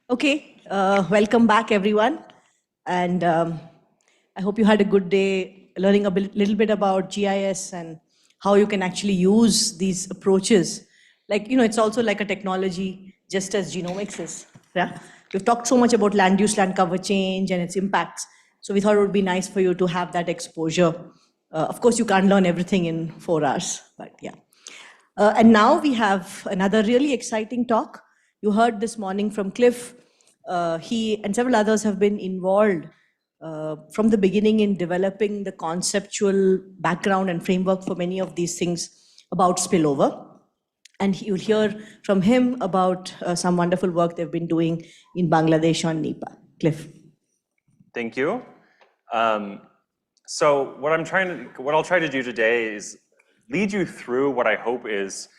Okay, welcome back everyone. And I hope you had a good day learning little bit about GIS and how you can actually use these approaches. Like, it's also like a technology, just as genomics is. Yeah? We've talked so much about land use, land cover change and its impacts. So we thought it would be nice for you to have that exposure. Of course, you can't learn everything in 4 hours, but yeah. And now we have another really exciting talk. You heard this morning from Cliff. He and several others have been involved from the beginning in developing the conceptual background and framework for many of these things about spillover. And you'll hear from him about some wonderful work they've been doing in Bangladesh on Nipah. Cliff. Thank you. So what I'll try to do today is lead you through what I hope is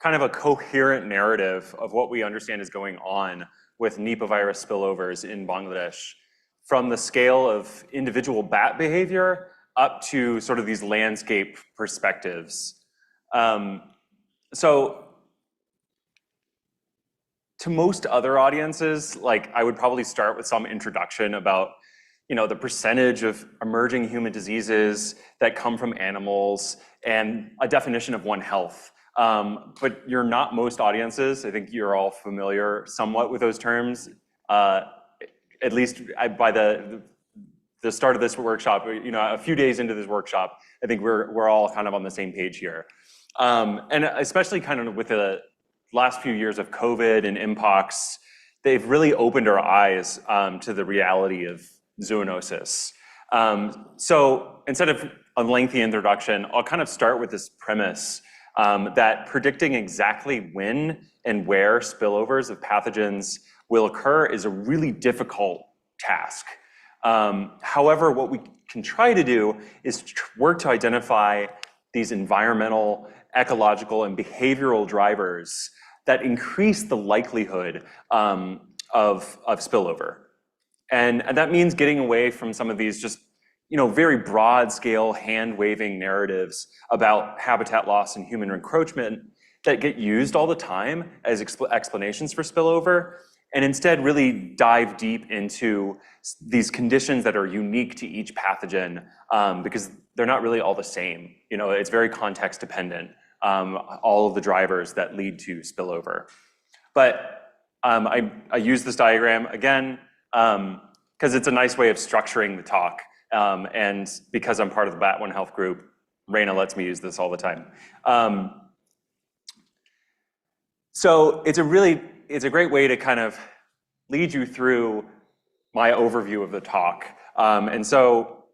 kind of a coherent narrative of what we understand is going on with Nipah virus spillovers in Bangladesh, from the scale of individual bat behavior up to sort of these landscape perspectives. So to most other audiences, like I would probably start with some introduction about the percentage of emerging human diseases that come from animals and a definition of One Health. But you're not most audiences. I think you're all familiar somewhat with those terms. At least by the start of this workshop, a few days into this workshop, I think we're all kind of on the same page here. And especially kind of with the last few years of COVID and mpox, they've really opened our eyes to the reality of zoonosis. So instead of a lengthy introduction, I'll kind of start with this premise that predicting exactly when and where spillovers of pathogens will occur is a really difficult task. However, what we can try to do is work to identify these environmental, ecological, and behavioral drivers that increase the likelihood of spillover. And that means getting away from some of these just very broad scale hand-waving narratives about habitat loss and human encroachment that get used all the time as explanations for spillover, and instead really dive deep into these conditions that are unique to each pathogen, because they're not really all the same. It's very context dependent, all of the drivers that lead to spillover. But I use this diagram again because it's a nice way of structuring the talk. And because I'm part of the Bat One Health group, Raina lets me use this all the time. So it's a great way to kind of lead you through my overview of the talk. And so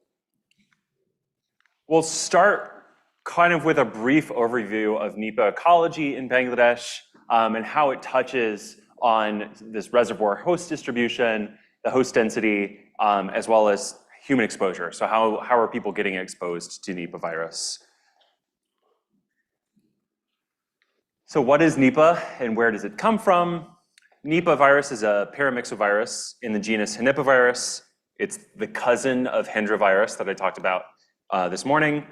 we'll start kind of with a brief overview of Nipah ecology in Bangladesh and how it touches on this reservoir host distribution, the host density, as well as human exposure. So how are people getting exposed to Nipah virus? So what is Nipah and where does it come from? Nipah virus is a paramyxovirus in the genus Nipah. It's the cousin of Hendra virus that I talked about this morning.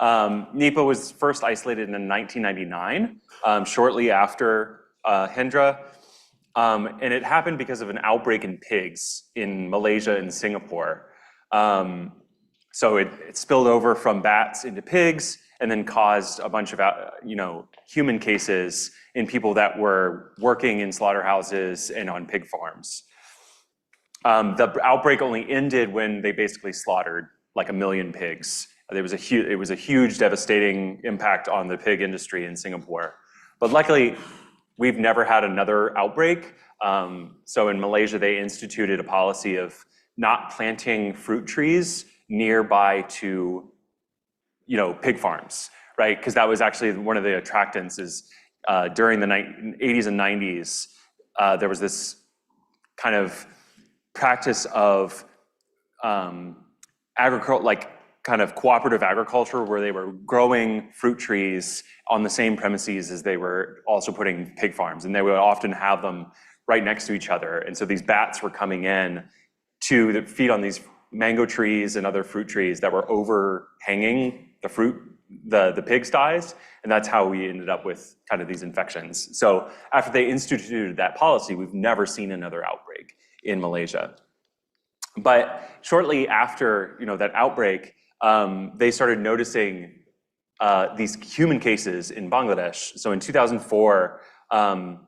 Nipah was first isolated in 1999, shortly after Hendra. And it happened because of an outbreak in pigs in Malaysia and Singapore. So it spilled over from bats into pigs and then caused a bunch of human cases in people that were working in slaughterhouses and on pig farms. The outbreak only ended when they basically slaughtered like 1 million pigs. It was a huge devastating impact on the pig industry in Singapore. But luckily, we've never had another outbreak. So in Malaysia, they instituted a policy of not planting fruit trees nearby to, pig farms, right? Because that was actually one of the attractants is during the 80s and 90s, there was this kind of practice of kind of cooperative agriculture where they were growing fruit trees on the same premises as they were also putting pig farms. And they would often have them right next to each other. And so these bats were coming in to feed on these mango trees and other fruit trees that were overhanging the fruit the pigsties, and that's how we ended up with kind of these infections. So after they instituted that policy, we've never seen another outbreak in Malaysia. But shortly after that outbreak, they started noticing these human cases in Bangladesh. So in 2004, some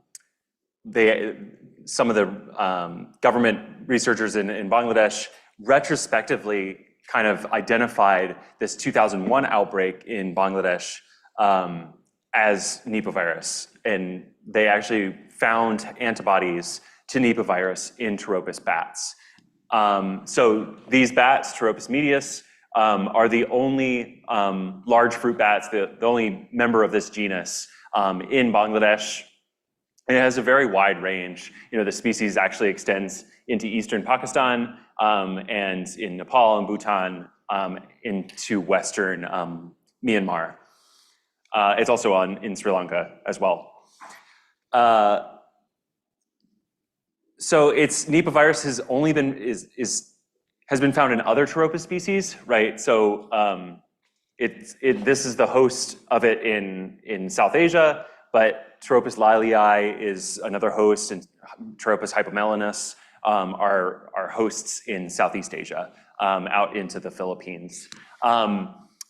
of the government researchers in Bangladesh retrospectively kind of identified this 2001 outbreak in Bangladesh as Nipah virus. And they actually found antibodies to Nipah virus in Pteropus bats. So these bats, Pteropus medius, are the only large fruit bats, the only member of this genus in Bangladesh. And it has a very wide range. The species actually extends into eastern Pakistan and in Nepal and Bhutan into western Myanmar. It's also in Sri Lanka as well. So Nipah virus has only been has been found in other Pteropus species, right? So this is the host of it in South Asia, but Pteropus lylii is another host, and Pteropus hypomelanus are hosts in Southeast Asia, out into the Philippines.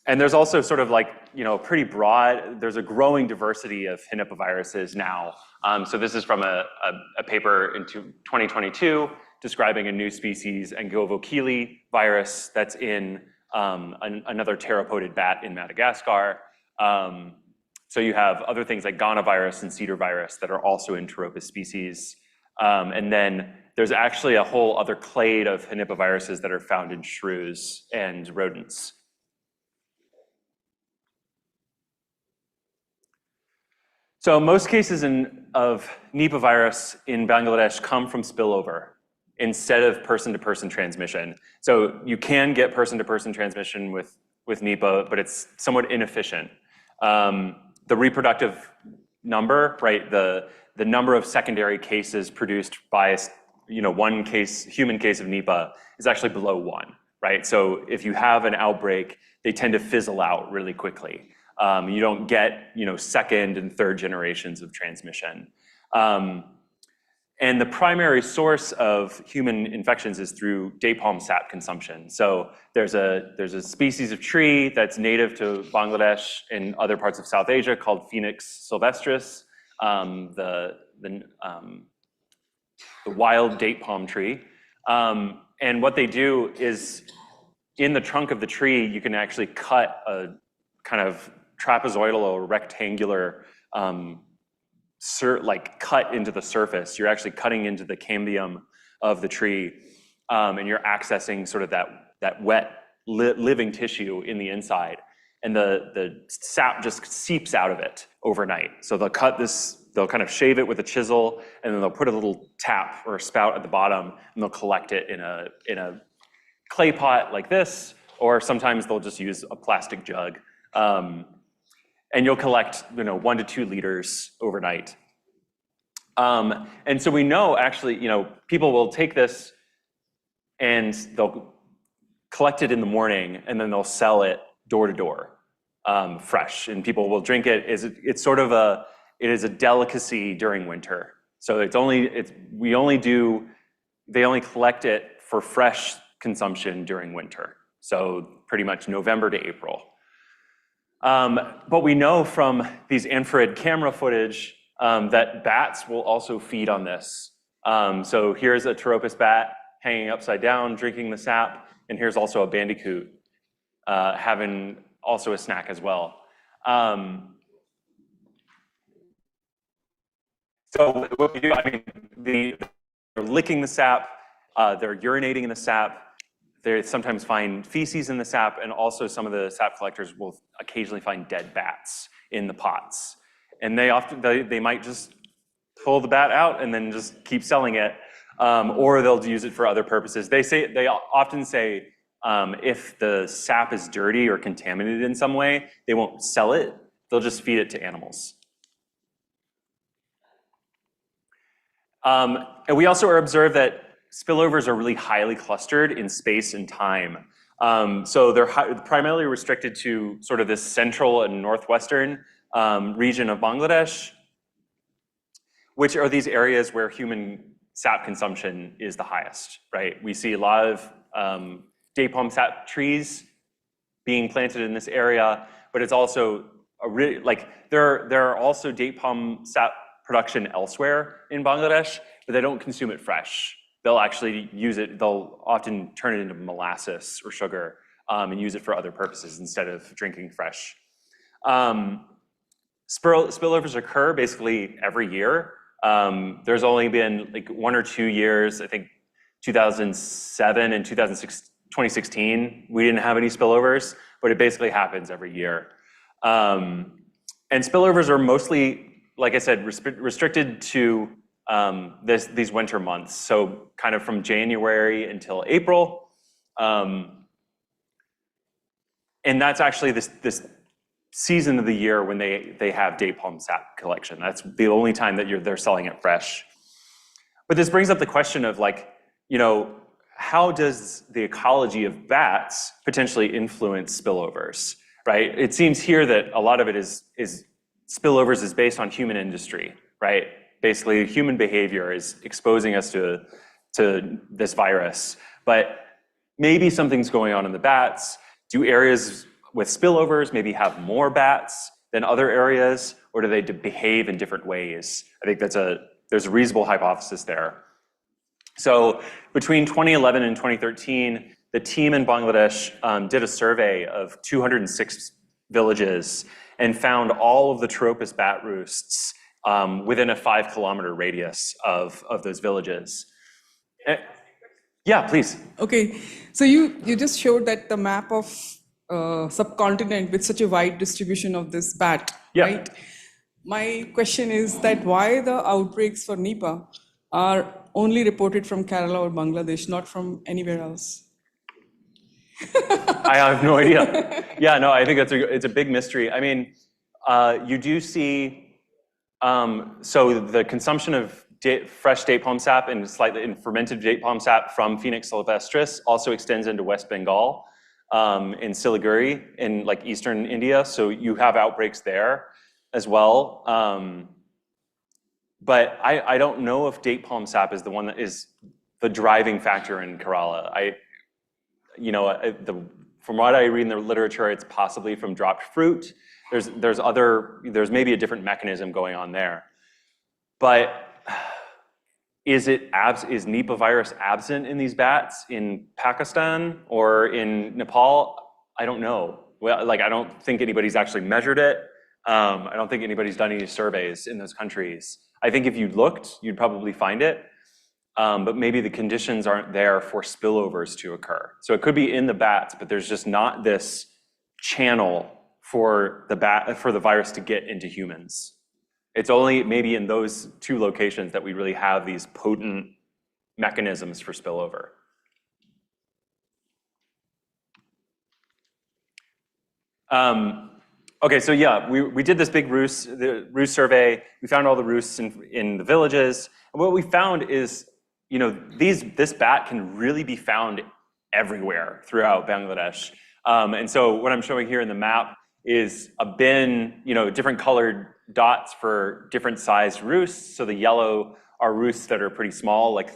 And there's also sort of pretty broad, there's a growing diversity of Nipah viruses now. So this is from a paper in 2022 describing a new species, Angovokili virus, that's in another pteropodid bat in Madagascar. So you have other things like Ghana virus and cedar virus that are also in Pteropus species. And then there's actually a whole other clade of Nipah viruses that are found in shrews and rodents. So most cases of Nipah virus in Bangladesh come from spillover instead of person-to-person transmission. So you can get person-to-person transmission with Nipah, but it's somewhat inefficient. The reproductive number, right, the number of secondary cases produced by one human case of Nipah is actually below 1, right? So if you have an outbreak, they tend to fizzle out really quickly. You don't get second and third generations of transmission. And the primary source of human infections is through date palm sap consumption. So there's a species of tree that's native to Bangladesh and other parts of South Asia called Phoenix sylvestris, the wild date palm tree. And what they do is, in the trunk of the tree, you can actually cut a kind of trapezoidal or rectangular cut into the surface. You're actually cutting into the cambium of the tree, and you're accessing sort of that wet living tissue in the inside, and the sap just seeps out of it overnight. So they'll kind of shave it with a chisel, and then they'll put a little tap or a spout at the bottom, and they'll collect it in a clay pot like this, or sometimes they'll just use a plastic jug. And you'll collect 1 to 2 liters overnight. And so we know actually, people will take this and they'll collect it in the morning, and then they'll sell it door to door, fresh, and people will drink it. It is a delicacy during winter. So they only collect it for fresh consumption during winter. So pretty much November to April. But we know from these infrared camera footage that bats will also feed on this. So here's a Pteropus bat hanging upside down, drinking the sap, and here's also a bandicoot having also a snack as well. So what we do, they're licking the sap, they're urinating in the sap. They sometimes find feces in the sap, and also some of the sap collectors will occasionally find dead bats in the pots. And they might just pull the bat out and then just keep selling it, or they'll use it for other purposes. They often say if the sap is dirty or contaminated in some way, they won't sell it. They'll just feed it to animals. And we also observed that spillovers are really highly clustered in space and time. So they're primarily restricted to sort of this central and northwestern region of Bangladesh, which are these areas where human sap consumption is the highest, right? We see a lot of date palm sap trees being planted in this area, but it's also a really, like, there are also date palm sap production elsewhere in Bangladesh, but they don't consume it fresh. They'll actually use it, they'll often turn it into molasses or sugar and use it for other purposes instead of drinking fresh. Spillovers occur basically every year. There's only been like 1 or 2 years, I think 2007 and 2016, we didn't have any spillovers, but it basically happens every year. And spillovers are mostly, like I said, restricted to these winter months. So kind of from January until April. And that's actually this season of the year when they have date palm sap collection. That's the only time that they're selling it fresh. But this brings up the question of, like, you know, how does the ecology of bats potentially influence spillovers, right? It seems here that a lot of it is spillovers is based on human industry, right? Basically, human behavior is exposing us to this virus. But maybe something's going on in the bats. Do areas with spillovers maybe have more bats than other areas, or do they behave in different ways? I think there's a reasonable hypothesis there. So between 2011 and 2013, the team in Bangladesh did a survey of 206 villages and found all of the Tropus bat roosts within a 5-kilometer radius of those villages. Yeah, please. Okay, so you just showed that the map of subcontinent with such a wide distribution of this bat, right? My question is that why the outbreaks for Nipah are only reported from Kerala or Bangladesh, not from anywhere else? I have no idea. Yeah, no, I think it's a big mystery. I mean, you do see, so the consumption of fresh date palm sap and fermented date palm sap from Phoenix sylvestris also extends into West Bengal, in Siliguri, in like eastern India. So you have outbreaks there as well. But I don't know if date palm sap is the one that is the driving factor in Kerala. From what I read in the literature, it's possibly from dropped fruit. There's maybe a different mechanism going on there. But is Nipah virus absent in these bats in Pakistan or in Nepal? I don't know. Well, like, I don't think anybody's actually measured it. I don't think anybody's done any surveys in those countries. I think if you looked, you'd probably find it. But maybe the conditions aren't there for spillovers to occur. So it could be in the bats, but there's just not this channel for the virus to get into humans. It's only maybe in those 2 locations that we really have these potent mechanisms for spillover. Okay, so yeah, we did this big roost survey. We found all the roosts in the villages. And what we found is, you know, this bat can really be found everywhere throughout Bangladesh. And so what I'm showing here in the map is a bin, you know, different colored dots for different sized roosts. So the yellow are roosts that are pretty small, like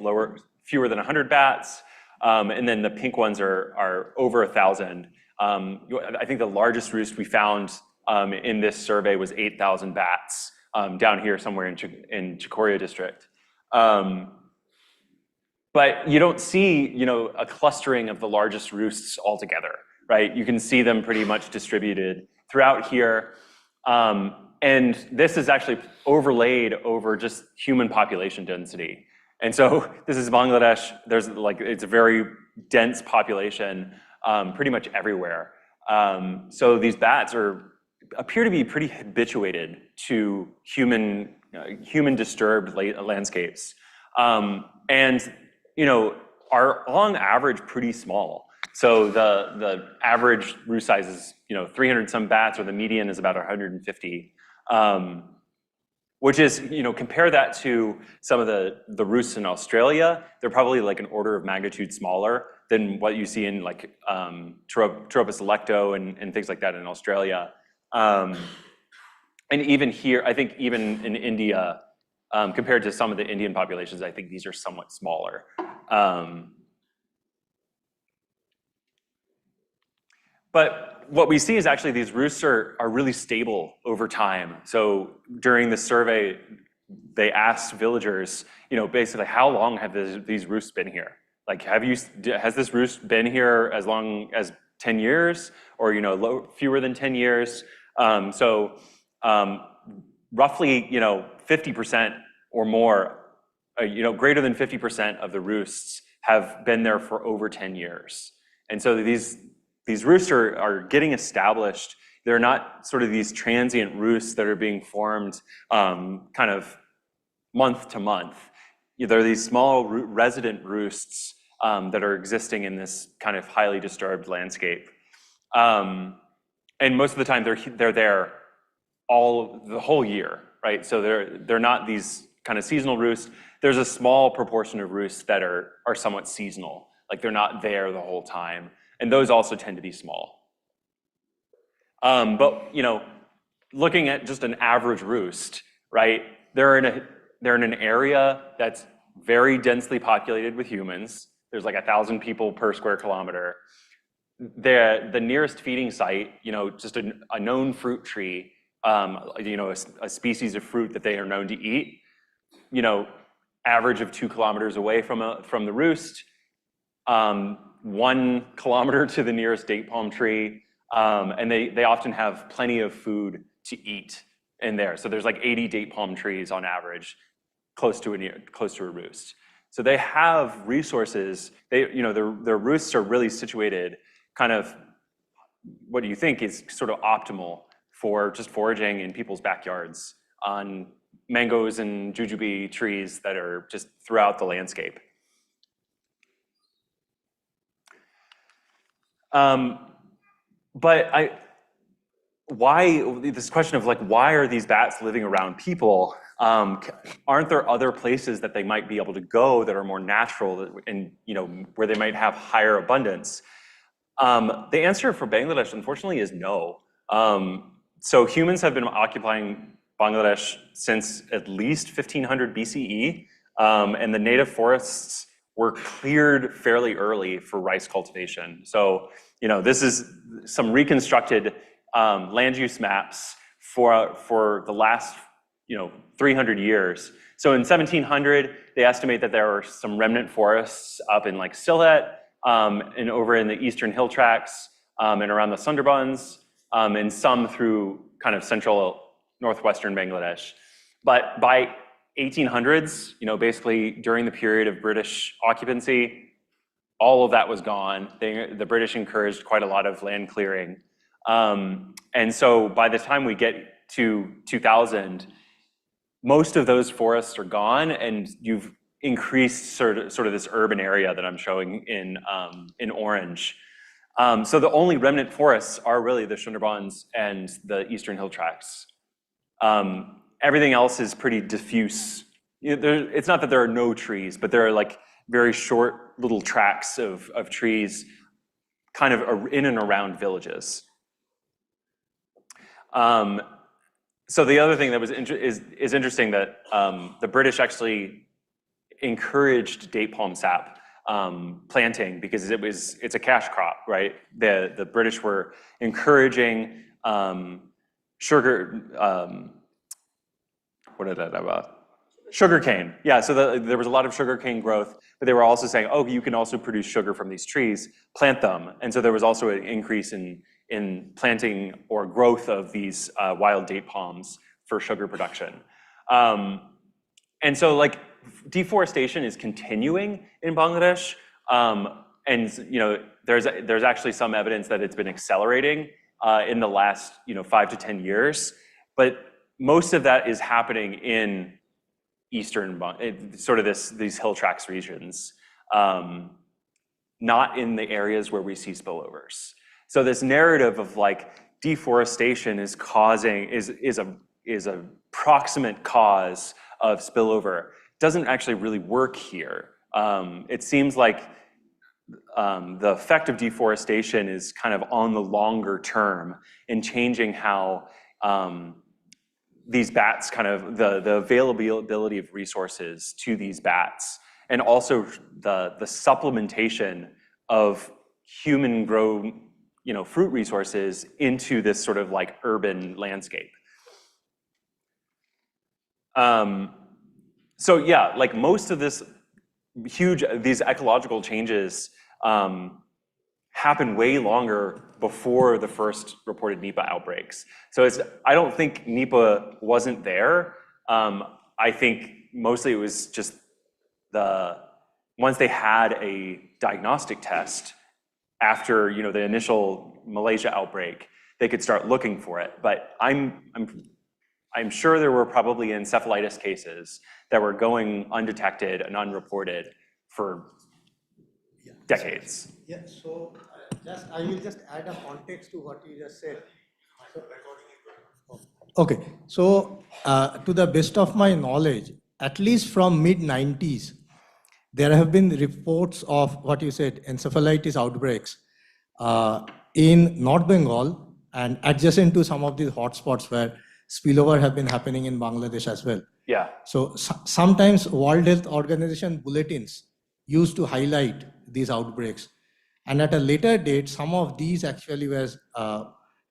fewer than 100 bats. And then the pink ones are over 1,000. I think the largest roost we found in this survey was 8,000 bats down here somewhere in Chikoria district. But you don't see, you know, a clustering of the largest roosts altogether, right? You can see them pretty much distributed throughout here. And this is actually overlaid over just human population density. And so this is Bangladesh. It's a very dense population pretty much everywhere. So these bats appear to be pretty habituated to human disturbed landscapes. And, you know, are on average pretty small. So the average roost size is, you know, 300 some bats, or the median is about 150. Which is, you know, compare that to some of the roosts in Australia, they're probably like an order of magnitude smaller than what you see in like Tropis electo and things like that in Australia. And even here, I think even in India, compared to some of the Indian populations, I think these are somewhat smaller. But what we see is actually these roosts are really stable over time. So during the survey, they asked villagers, basically, how long have these roosts been here? Like, has this roost been here as long as 10 years, or fewer than 10 years? Roughly, 50% or more, greater than 50% of the roosts have been there for over 10 years. And so these roosts are getting established. They're not sort of these transient roosts that are being formed kind of month to month. They're these small resident roosts that are existing in this kind of highly disturbed landscape. And most of the time they're there the whole year, right? So they're not these kind of seasonal roosts. There's a small proportion of roosts that are somewhat seasonal, like they're not there the whole time. And those also tend to be small. But looking at just an average roost, right? They're in an area that's very densely populated with humans. There's like 1,000 people per square kilometer. The nearest feeding site, just a known fruit tree, a species of fruit that they are known to eat, average of 2 kilometers away from the roost. 1 kilometer to the nearest date palm tree, and they often have plenty of food to eat in there. So there's like 80 date palm trees on average, close to a roost. So they have resources. Their roosts are really situated kind of what do you think is sort of optimal for just foraging in people's backyards on mangoes and jujube trees that are just throughout the landscape. But why this question of like, why are these bats living around people? Aren't there other places that they might be able to go that are more natural and where they might have higher abundance? The answer for Bangladesh, unfortunately, is no. So humans have been occupying Bangladesh since at least 1500 BCE, and the native forests were cleared fairly early for rice cultivation. So, this is some reconstructed land use maps for the last, 300 years. So in 1700, they estimate that there were some remnant forests up in like Sylhet, and over in the eastern hill tracts, and around the Sundarbans, and some through kind of central northwestern Bangladesh. But by 1800s, basically during the period of British occupancy, all of that was gone. The British encouraged quite a lot of land clearing. And so by the time we get to 2000, most of those forests are gone, and you've increased sort of this urban area that I'm showing in orange. So the only remnant forests are really the Sundarbans and the eastern hill tracts. Everything else is pretty diffuse. It's not that there are no trees, but there are like very short little tracts of trees kind of in and around villages. So the other thing that was is interesting that the British actually encouraged date palm sap planting because it's a cash crop, right? The British were encouraging sugar. Sugarcane, yeah. So there was a lot of sugarcane growth, but they were also saying, oh, you can also produce sugar from these trees, plant them. And so there was also an increase in planting or growth of these wild date palms for sugar production. And so like deforestation is continuing in Bangladesh. And there's actually some evidence that it's been accelerating in the last 5 to 10 years. But most of that is happening in eastern, sort of these hill tracts regions, not in the areas where we see spillovers. So this narrative of like deforestation is a proximate cause of spillover doesn't actually really work here. It seems like the effect of deforestation is kind of on the longer term in changing how these bats the availability of resources to these bats, and also the supplementation of human grown fruit resources into this sort of like urban landscape. So yeah, like most of these ecological changes happen way longer before the first reported Nipah outbreaks. So I don't think Nipah wasn't there. I think mostly it was just once they had a diagnostic test after the initial Malaysia outbreak, they could start looking for it. But I'm sure there were probably encephalitis cases that were going undetected and unreported for decades. Yeah, so I will just add a context to what you just said. Okay, so to the best of my knowledge, at least from mid-90s, there have been reports of what you said, encephalitis outbreaks in North Bengal and adjacent to some of these hotspots where spillover have been happening in Bangladesh as well. Yeah. So sometimes World Health Organization bulletins used to highlight these outbreaks. And at a later date, some of these actually was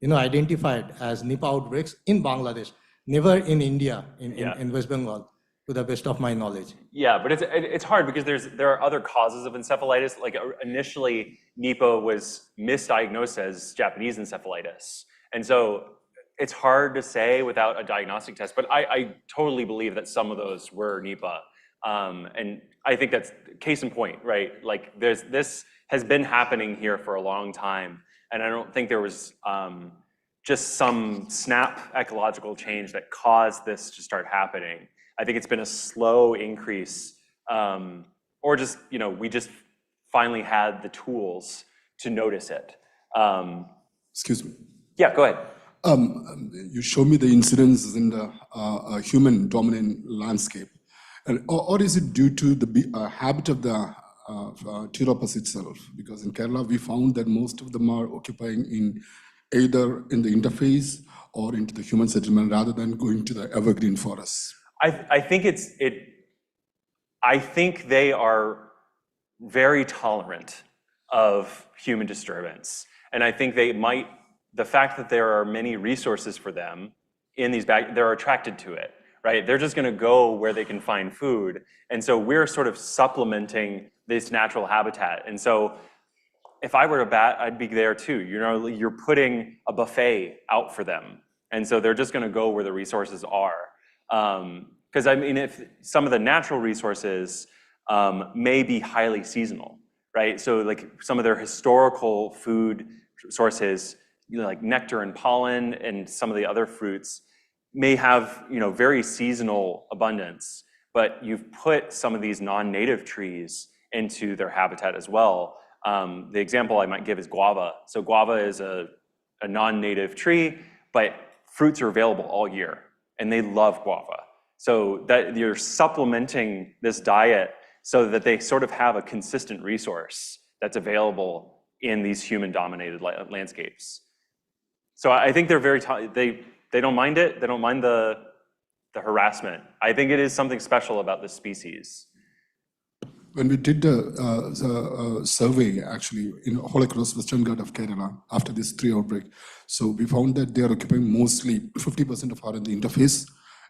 identified as Nipah outbreaks in Bangladesh, never in India, in West Bengal, to the best of my knowledge. Yeah, but it's hard because there are other causes of encephalitis. Like initially, Nipah was misdiagnosed as Japanese encephalitis. And so it's hard to say without a diagnostic test, but I totally believe that some of those were Nipah. And I think that's case in point, right? Like this has been happening here for a long time. And I don't think there was just some snap ecological change that caused this to start happening. I think it's been a slow increase, or just, we just finally had the tools to notice it. Excuse me. Yeah, go ahead. You show me the incidence in the human dominant landscape. Or is it due to the habit of the Pteropus itself? Because in Kerala, we found that most of them are occupying either in the interface or into the human settlement rather than going to the evergreen forests. I think they are very tolerant of human disturbance. And I think the fact that there are many resources for them in these they're attracted to it, right? They're just gonna go where they can find food. And so we're sort of supplementing this natural habitat. And so if I were a bat, I'd be there too. You're putting a buffet out for them. And so they're just gonna go where the resources are. Because if some of the natural resources may be highly seasonal, right? So like some of their historical food sources, like nectar and pollen and some of the other fruits may have, very seasonal abundance, but you've put some of these non-native trees into their habitat as well. The example I might give is guava. So guava is a non-native tree, but fruits are available all year, and they love guava. So that you're supplementing this diet so that they sort of have a consistent resource that's available in these human-dominated landscapes. So I think they're they don't mind it. They don't mind the harassment. I think it is something special about this species. When we did the survey, actually, all across Western Ghat of Kerala after this 3 outbreak, so we found that they are occupying mostly 50% of are in the interface,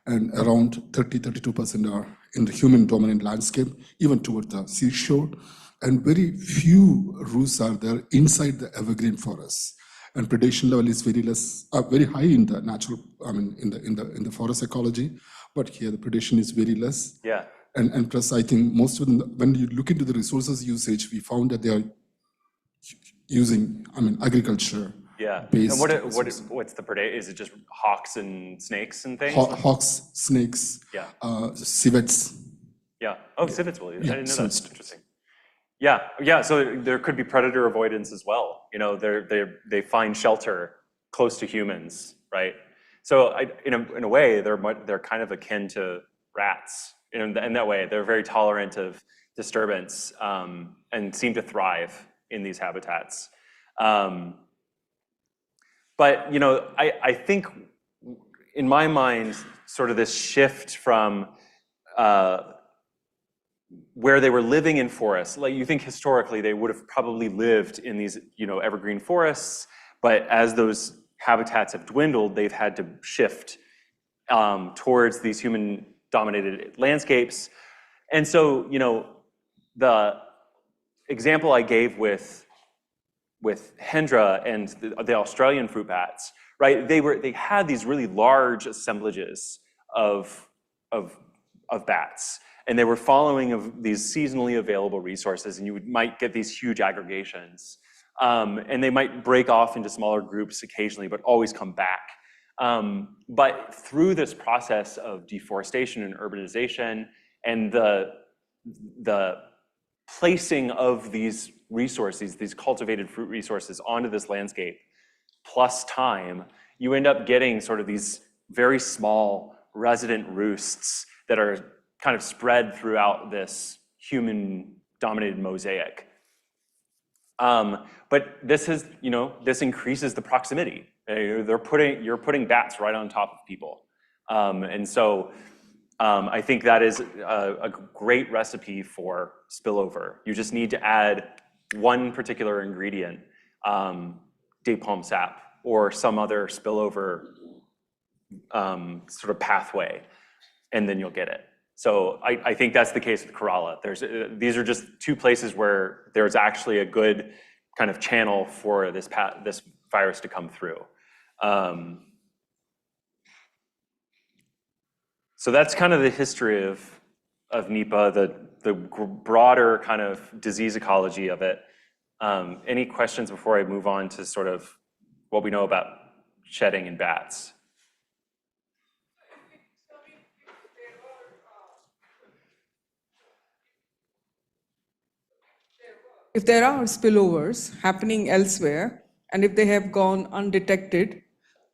and around 32% are in the human-dominant landscape, even toward the seashore, and very few roosts are there inside the evergreen forest. And predation level is very high in the natural, in the forest ecology, but here the predation is very less. Yeah. And plus, I think most of them, when you look into the resources usage, we found that they are using, agriculture. Yeah. Based And what's the predation? Is it just hawks and snakes and things? Hawks, snakes, civets. Yeah. Oh, civets will. I didn't know that. Civets. Interesting. Yeah. So there could be predator avoidance as well. They find shelter close to humans, right? So in a way, they're kind of akin to rats, in that way. They're very tolerant of disturbance and seem to thrive in these habitats. But I think in my mind, sort of this shift from where they were living in forests, like you think historically they would have probably lived in these evergreen forests, but as those habitats have dwindled, they've had to shift towards these human-dominated landscapes. And so, the example I gave with Hendra and the Australian fruit bats, right? They had these really large assemblages of bats, and they were following of these seasonally available resources, and you might get these huge aggregations. And they might break off into smaller groups occasionally, but always come back. But through this process of deforestation and urbanization and the placing of these resources, these cultivated fruit resources onto this landscape, plus time, you end up getting sort of these very small resident roosts that are kind of spread throughout this human-dominated mosaic. But this is, this increases the proximity. You're putting bats right on top of people. And so I think that is a great recipe for spillover. You just need to add one particular ingredient, date palm sap, or some other spillover sort of pathway, and then you'll get it. So I think that's the case with Kerala. These are just two places where there's actually a good kind of channel for this virus to come through. So that's kind of the history of Nipah, the broader kind of disease ecology of it. Any questions before I move on to sort of what we know about shedding in bats? If there are spillovers happening elsewhere, and if they have gone undetected,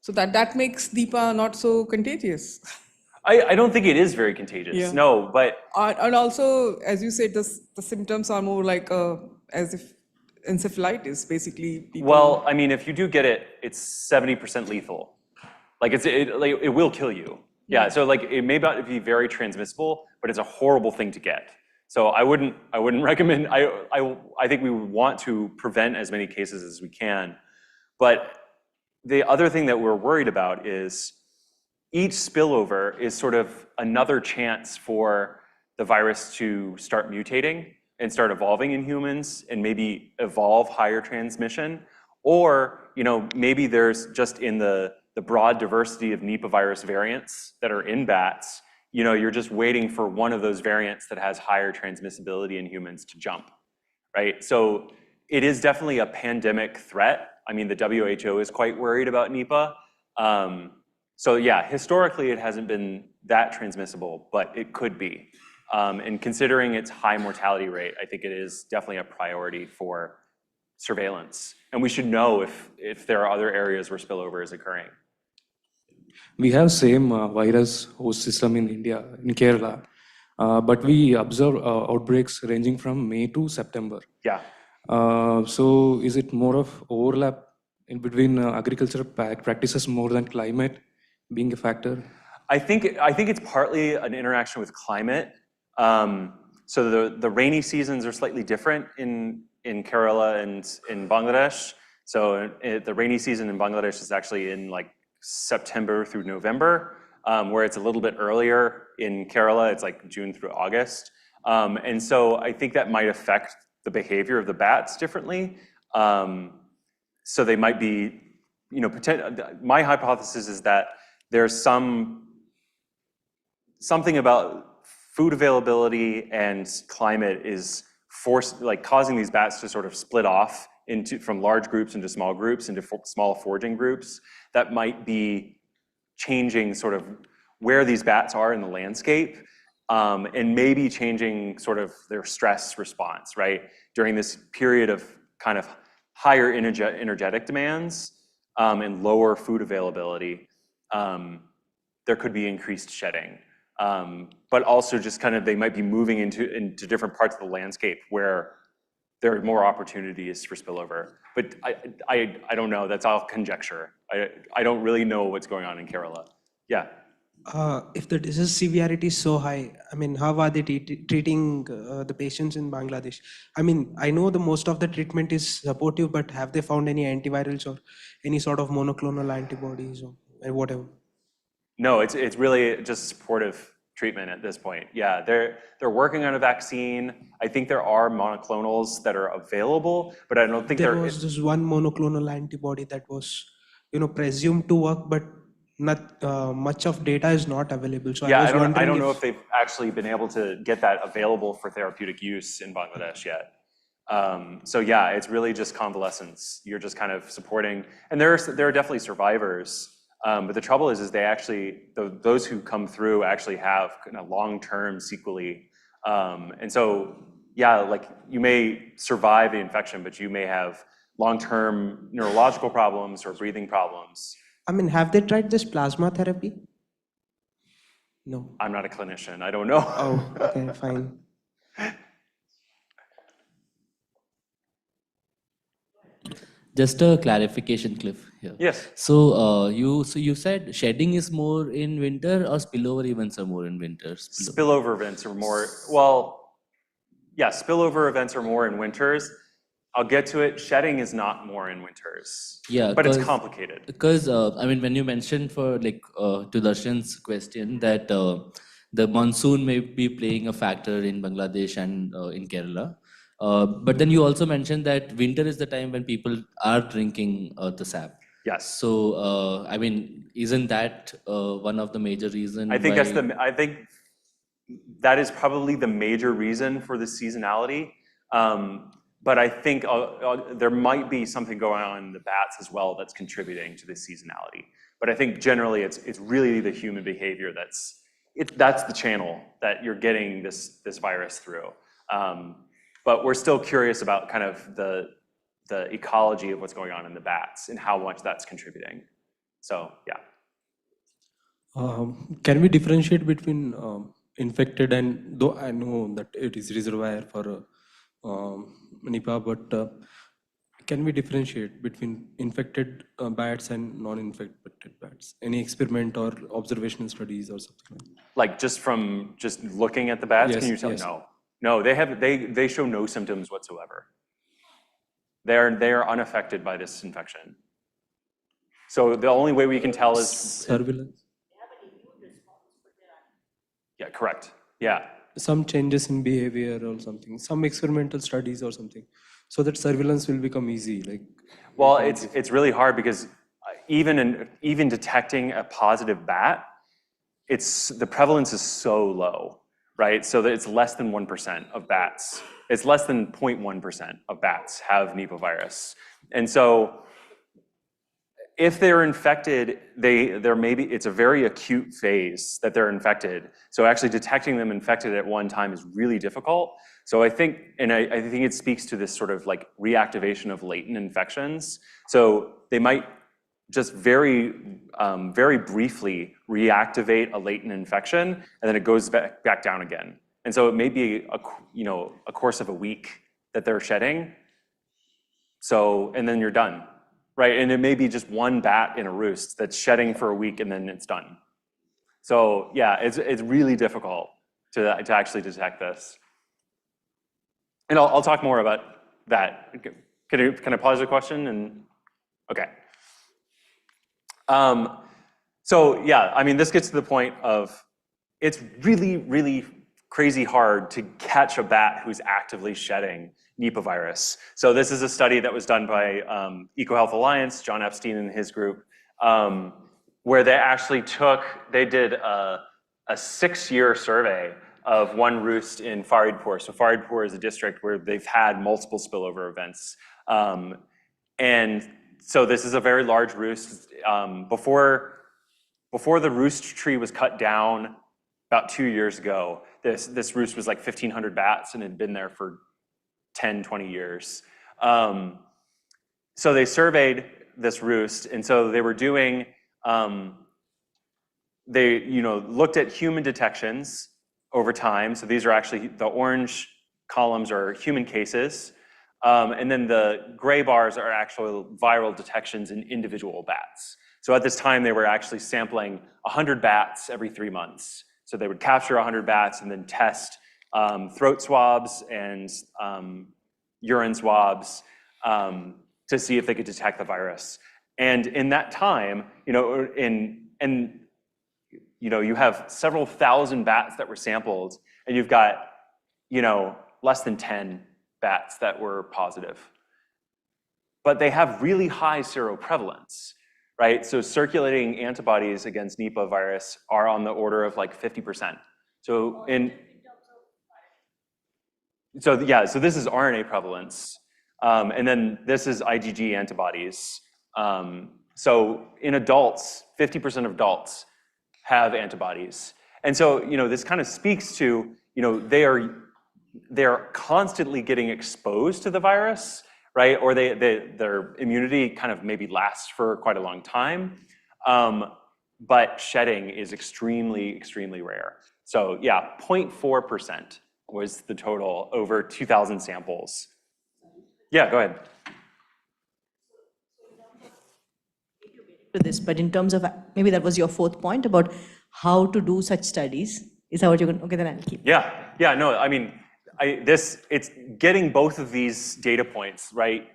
so that makes Nipah not so contagious. I don't think it is very contagious, Yeah. no, but... And also, as you said, the symptoms are more like as if encephalitis, basically. Well, I mean, if you do get it, it's 70% lethal. Like it will kill you. Yeah, so like it may not be very transmissible, but it's a horrible thing to get. So I wouldn't recommend, I think we would want to prevent as many cases as we can. But the other thing that we're worried about is each spillover is sort of another chance for the virus to start mutating and start evolving in humans and maybe evolve higher transmission. Or, maybe there's just in the broad diversity of Nipah virus variants that are in bats, you're just waiting for one of those variants that has higher transmissibility in humans to jump, right? So it is definitely a pandemic threat. I mean, the WHO is quite worried about Nipah. So yeah, historically it hasn't been that transmissible, but it could be. And considering its high mortality rate, I think it is definitely a priority for surveillance. And we should know if there are other areas where spillover is occurring. We have same virus host system in India, in Kerala, but we observe outbreaks ranging from May to September. Yeah. So is it more of overlap in between agricultural practices more than climate being a factor? I think it's partly an interaction with climate. So the rainy seasons are slightly different in Kerala and in Bangladesh. So the rainy season in Bangladesh is actually in like September through November, where it's a little bit earlier in Kerala. It's like June through August. And so I think that might affect the behavior of the bats differently. So they might be, my hypothesis is that there's something about food availability and climate is causing these bats to sort of split off from large groups into small groups, into small foraging groups that might be changing sort of where these bats are in the landscape, and maybe changing sort of their stress response, right? During this period of kind of higher energetic demands and lower food availability, there could be increased shedding. but also just kind of they might be moving into different parts of the landscape where there are more opportunities for spillover. But I don't know, that's all conjecture. I don't really know what's going on in Kerala. Yeah. If the disease severity is so high, I mean, how are they treating the patients in Bangladesh? I mean, I know the most of the treatment is supportive, but have they found any antivirals or any sort of monoclonal antibodies or whatever? No, it's really just supportive treatment at this point. Yeah, they're working on a vaccine. I think there are monoclonals that are available, but I don't think there was this one monoclonal antibody that was, presumed to work, but not much of data is not available. So yeah, I was wondering I don't know if they've actually been able to get that available for therapeutic use in Bangladesh yet. So yeah, it's really just convalescence. You're just kind of supporting, and there are definitely survivors. But the trouble is they actually, those who come through actually have kind of long-term sequelae. And so, yeah, like you may survive the infection, but you may have long-term neurological problems or breathing problems. I mean, have they tried this plasma therapy? No. I'm not a clinician, I don't know. Oh, okay, fine. Just a clarification, Cliff, here. Yes. So you said shedding is more in winter or spillover events are more in winter? Spillover events are more, well, yeah, spillover events are more in winters. I'll get to it. Shedding is not more in winters. Yeah, but it's complicated. Because I mean, when you mentioned for like to Darshan's question that the monsoon may be playing a factor in Bangladesh and in Kerala. But then you also mentioned that winter is the time when people are drinking the sap. Yes. So, I mean, isn't that one of the major reasons? I think I think that is probably the major reason for the seasonality. But I think there might be something going on in the bats as well that's contributing to this seasonality. But I think generally it's really the human behavior that's the channel that you're getting this virus through. But we're still curious about kind of the ecology of what's going on in the bats and how much that's contributing. So, yeah. Can we differentiate between infected and, though I know that it is reservoir for Nipah, but can we differentiate between infected bats and non-infected bats? Any experiment or observational studies or something like that? Like just looking at the bats, Yes, can you tell? yes. No, they show no symptoms whatsoever. They are unaffected by this infection. So the only way we can tell is surveillance. Yeah, correct. Yeah. Some changes in behavior or something, some experimental studies or something, so that surveillance will become easy. Like, well, it's really hard because even detecting a positive bat, the prevalence is so low, right? So that it's less than 1% of bats. It's less than 0.1% of bats have Nipah virus, and so if they're infected, it's a very acute phase that they're infected. So actually detecting them infected at one time is really difficult. So I think it speaks to this sort of like reactivation of latent infections. So they might just very briefly reactivate a latent infection, and then it goes back down again. And so it may be a course of a week that they're shedding. So, and then you're done. Right, and it may be just one bat in a roost that's shedding for a week and then it's done. So yeah, it's really difficult to actually detect this. And I'll talk more about that. Can I pause the question? And okay. So yeah, I mean, this gets to the point of it's really, really crazy hard to catch a bat who's actively shedding Nipah virus. So this is a study that was done by EcoHealth Alliance, John Epstein and his group, where they did a 6-year survey of one roost in Faridpur. So Faridpur is a district where they've had multiple spillover events. And so this is a very large roost. Before the roost tree was cut down about 2 years ago, this roost was like 1,500 bats and had been there for 10, 20 years. So they surveyed this roost, and so they were doing they looked at human detections over time. So these are actually, the orange columns are human cases. And then the gray bars are actual viral detections in individual bats. So at this time, they were actually sampling 100 bats every 3 months. So they would capture 100 bats and then test throat swabs and urine swabs to see if they could detect the virus. And in that time, you have several thousand bats that were sampled, and you've got, less than 10 bats that were positive. But they have really high seroprevalence, right? So circulating antibodies against Nipah virus are on the order of like 50%. So so this is RNA prevalence. And then this is IgG antibodies. So in adults, 50% of adults have antibodies. And so, this kind of speaks to, they're constantly getting exposed to the virus, right? Or their immunity kind of maybe lasts for quite a long time. But shedding is extremely, extremely rare. So yeah, 0.4% was the total over 2,000 samples. Yeah, go ahead. To this, but in terms of, maybe that was your fourth point about how to do such studies. Is that what you're going to, okay, then I'll keep. Yeah, no, I mean, it's getting both of these data points, right?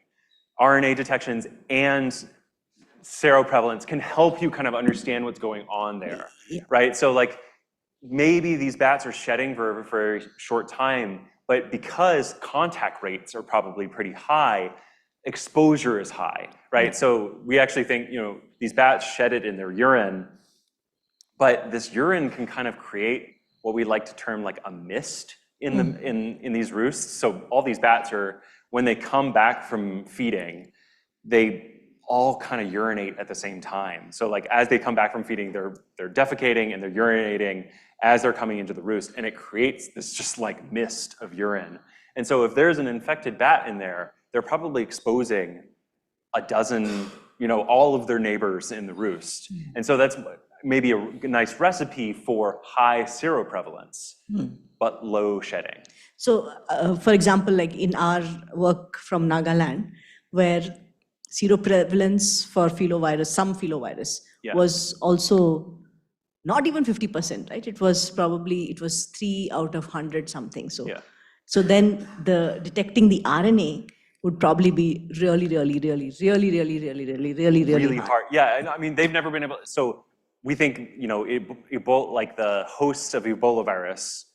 RNA detections and seroprevalence can help you kind of understand what's going on there, right? So like, maybe these bats are shedding for a very short time, but because contact rates are probably pretty high, exposure is high, right? So we actually think, these bats shed it in their urine, but this urine can kind of create what we like to term like a mist in these roosts. So all these bats are, when they come back from feeding, they all kind of urinate at the same time. So like as they come back from feeding, they're defecating and they're urinating as they're coming into the roost, and it creates this just like mist of urine. And so if there's an infected bat in there, they're probably exposing a dozen, all of their neighbors in the roost. And so that's maybe a nice recipe for high seroprevalence, but low shedding. So, for example, like in our work from Nagaland, where seroprevalence for filovirus, some filovirus, was also not even 50%, right? It was 3 out of 100 something. So, so then detecting the RNA would probably be really hard. Yeah, I mean, they've never been able, so we think, Ebola, like the hosts of Ebola virus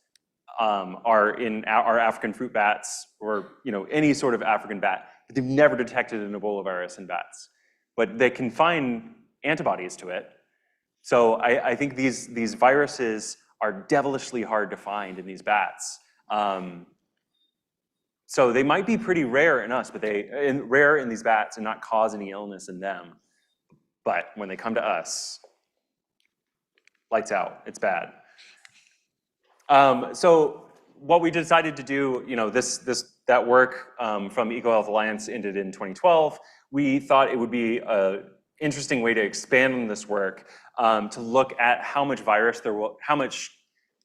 are in our African fruit bats or, any sort of African bat, but they've never detected an Ebola virus in bats. But they can find antibodies to it. So I think these viruses are devilishly hard to find in these bats. So they might be pretty rare in us, but rare in these bats and not cause any illness in them. But when they come to us, lights out, it's bad. So what we decided to do, that work from EcoHealth Alliance ended in 2012. We thought it would be an interesting way to expand on this work to look at how much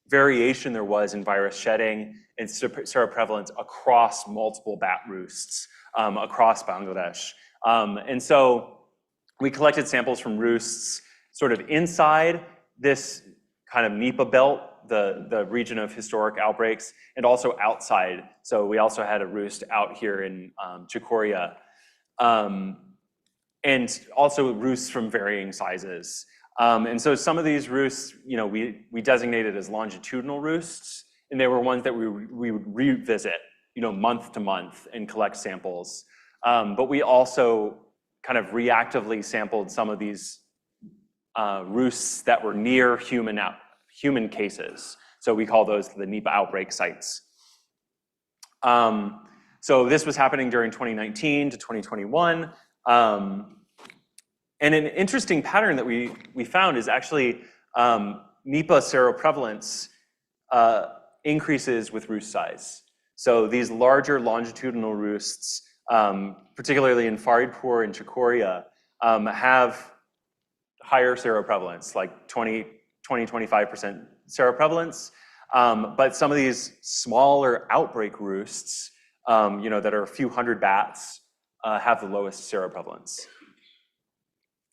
variation there was in virus shedding and seroprevalence across multiple bat roosts across Bangladesh. And so we collected samples from roosts sort of inside this kind of Nipah belt, the region of historic outbreaks, and also outside. So we also had a roost out here in Chikoria, and also roosts from varying sizes. And so some of these roosts, we designated as longitudinal roosts, and they were ones that we would revisit, month to month and collect samples. But we also kind of reactively sampled some of these roosts that were near human cases. So we call those the Nipah outbreak sites. So this was happening during 2019 to 2021. And an interesting pattern that we found is actually Nipah seroprevalence increases with roost size. So these larger longitudinal roosts, particularly in Faridpur and Chikoria, have higher seroprevalence, like 20 20-25% seroprevalence. But some of these smaller outbreak roosts, that are a few hundred bats, have the lowest seroprevalence.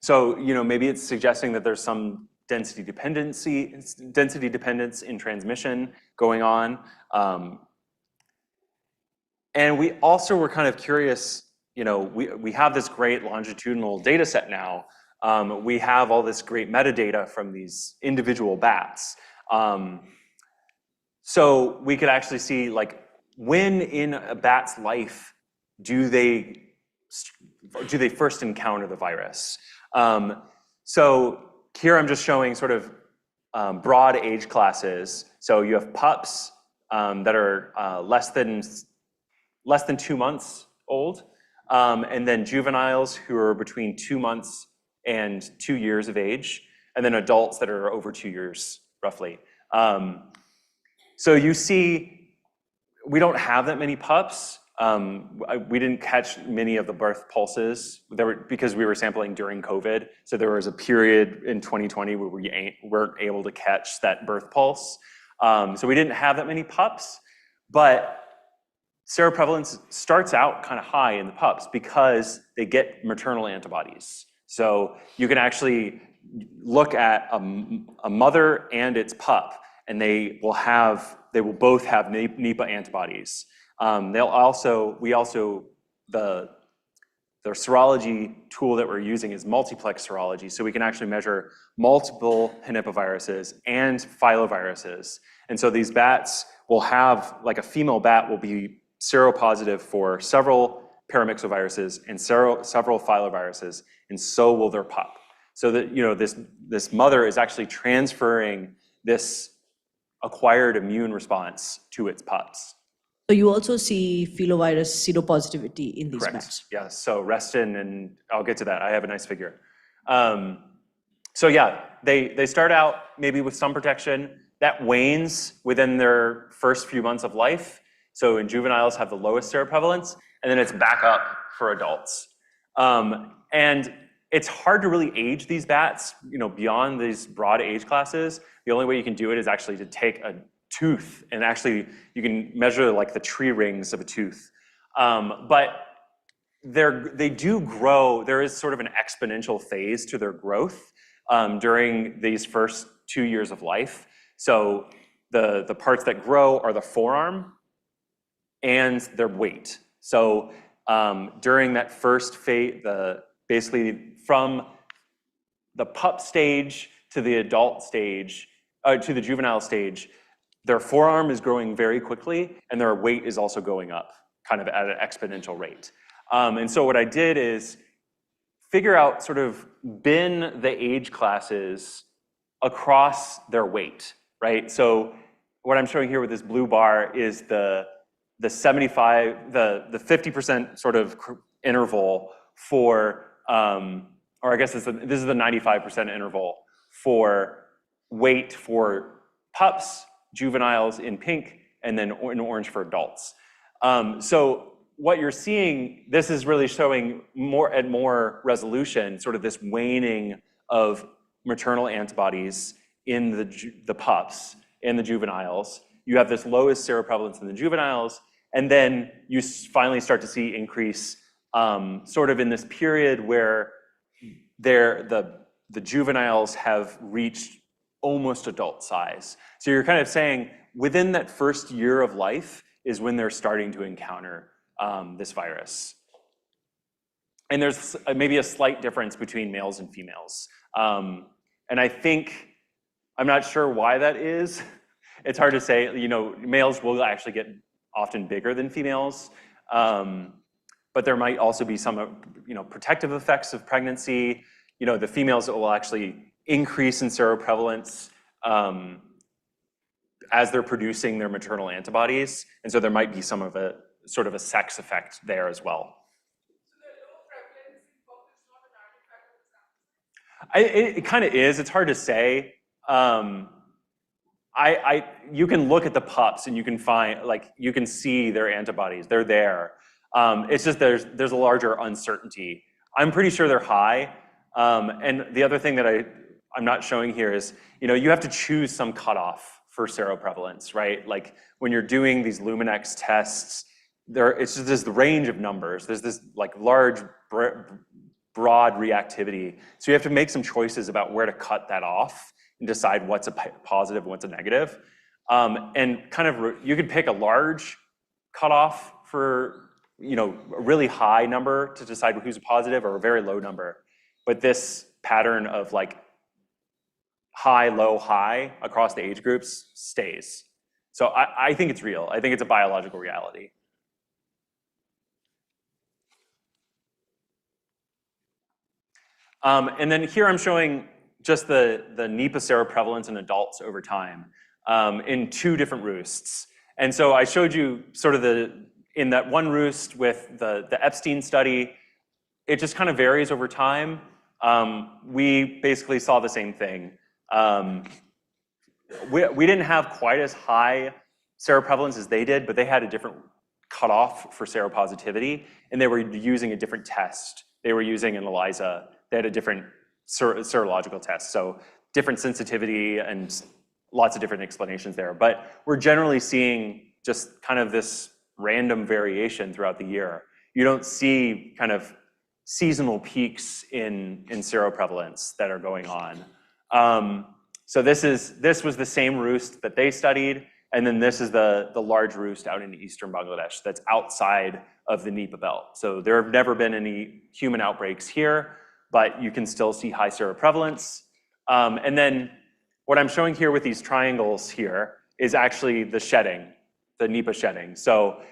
So, maybe it's suggesting that there's some density dependence in transmission going on. And we also were kind of curious, we have this great longitudinal data set now. We have all this great metadata from these individual bats. So we could actually see, like, when in a bat's life do they first encounter the virus? So here I'm just showing sort of broad age classes. So you have pups that are less than 2 months old, and then juveniles who are between 2 months and 2 years of age, and then adults that are over 2 years, roughly. So you see, we don't have that many pups. We didn't catch many of the birth pulses because we were sampling during COVID. So there was a period in 2020 where we weren't able to catch that birth pulse. So we didn't have that many pups, but seroprevalence starts out kind of high in the pups because they get maternal antibodies. So you can actually look at a mother and its pup, and they will both have Nipah antibodies. The serology tool that we're using is multiplex serology, so we can actually measure multiple Nipah and filoviruses. And so these bats will have, like a female bat will be seropositive for several paramyxoviruses and several filoviruses, and so will their pup. So that this mother is actually transferring this acquired immune response to its pups. So you also see filovirus seropositivity in these bats? Yes, so Reston, and I'll get to that. I have a nice figure. So yeah, they start out maybe with some protection. That wanes within their first few months of life. So in juveniles have the lowest seroprevalence, and then it's back up for adults. And it's hard to really age these bats, beyond these broad age classes. The only way you can do it is actually to take a tooth, and actually you can measure like the tree rings of a tooth. But they do grow. There is sort of an exponential phase to their growth during these first 2 years of life. So the parts that grow are the forearm and their weight. So during that first phase, basically from the pup stage to the adult stage, to the juvenile stage, their forearm is growing very quickly, and their weight is also going up, kind of at an exponential rate. And so what I did is figure out, sort of bin the age classes across their weight, right? So what I'm showing here with this blue bar is the 50% sort of interval for, or I guess this is the 95% interval for weight for pups, juveniles in pink, and then in orange for adults. So what you're seeing, this is really showing more resolution, sort of this waning of maternal antibodies in the pups and the juveniles. You have this lowest seroprevalence in the juveniles, and then you finally start to see increase sort of in this period where the juveniles have reached almost adult size. So you're kind of saying within that first year of life is when they're starting to encounter this virus. And there's maybe a slight difference between males and females. And I think, I'm not sure why that is. It's hard to say, males will actually get often bigger than females. But there might also be some, protective effects of pregnancy. The females will actually increase in seroprevalence as they're producing their maternal antibodies. And so there might be some of a sort of a sex effect there as well. It kind of is. It's hard to say. You can look at the pups and you can find, you can see their antibodies. They're there. It's just there's a larger uncertainty. I'm pretty sure they're high. And the other thing that I'm not showing here is, you have to choose some cutoff for seroprevalence, right? Like when you're doing these Luminex tests, it's just this range of numbers. There's this like large, broad reactivity. So you have to make some choices about where to cut that off and decide what's a positive and what's a negative. And kind of, you could pick a large cutoff for, a really high number to decide who's a positive, or a very low number. But this pattern of like high, low, high across the age groups stays. So I think it's real. I think it's a biological reality. And then here I'm showing just the Nipah seroprevalence in adults over time in 2 different roosts. And so I showed you sort of in that one roost with the Epstein study, it just kind of varies over time. We basically saw the same thing. We didn't have quite as high seroprevalence as they did, but they had a different cutoff for seropositivity, and they were using a different test. They were using an ELISA. They had a different serological test, so different sensitivity and lots of different explanations there. But we're generally seeing just kind of this random variation throughout the year. You don't see kind of seasonal peaks in seroprevalence that are going on. So this was the same roost that they studied, and then this is the large roost out in eastern Bangladesh that's outside of the Nipah belt. So there have never been any human outbreaks here, but you can still see high seroprevalence. And then what I'm showing here with these triangles here is actually the shedding, the Nipah shedding. So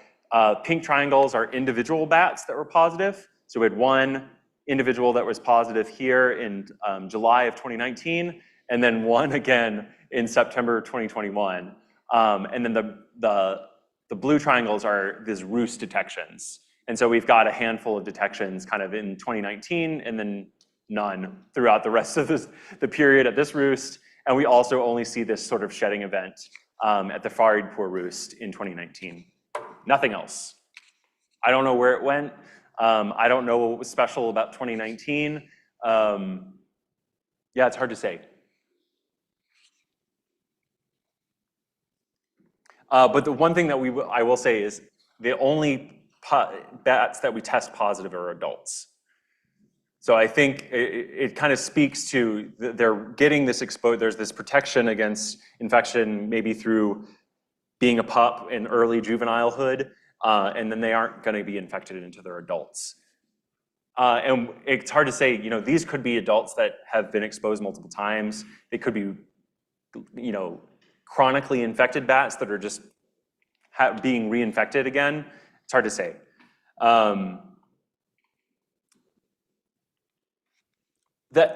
pink triangles are individual bats that were positive. So we had one individual that was positive here in July of 2019, and then one again in September 2021. And then the blue triangles are these roost detections. And so we've got a handful of detections kind of in 2019, and then none throughout the rest of the period at this roost. And we also only see this sort of shedding event at the Faridpur roost in 2019. Nothing else. I don't know where it went. I don't know what was special about 2019. Yeah, it's hard to say. But the one thing that I will say is the only bats that we test positive are adults. So I think it kind of speaks to they're getting this exposure. There's this protection against infection, maybe through being a pup in early juvenilehood, and then they aren't going to be infected into their adults. And it's hard to say, these could be adults that have been exposed multiple times. They could be, chronically infected bats that are just being reinfected again. It's hard to say.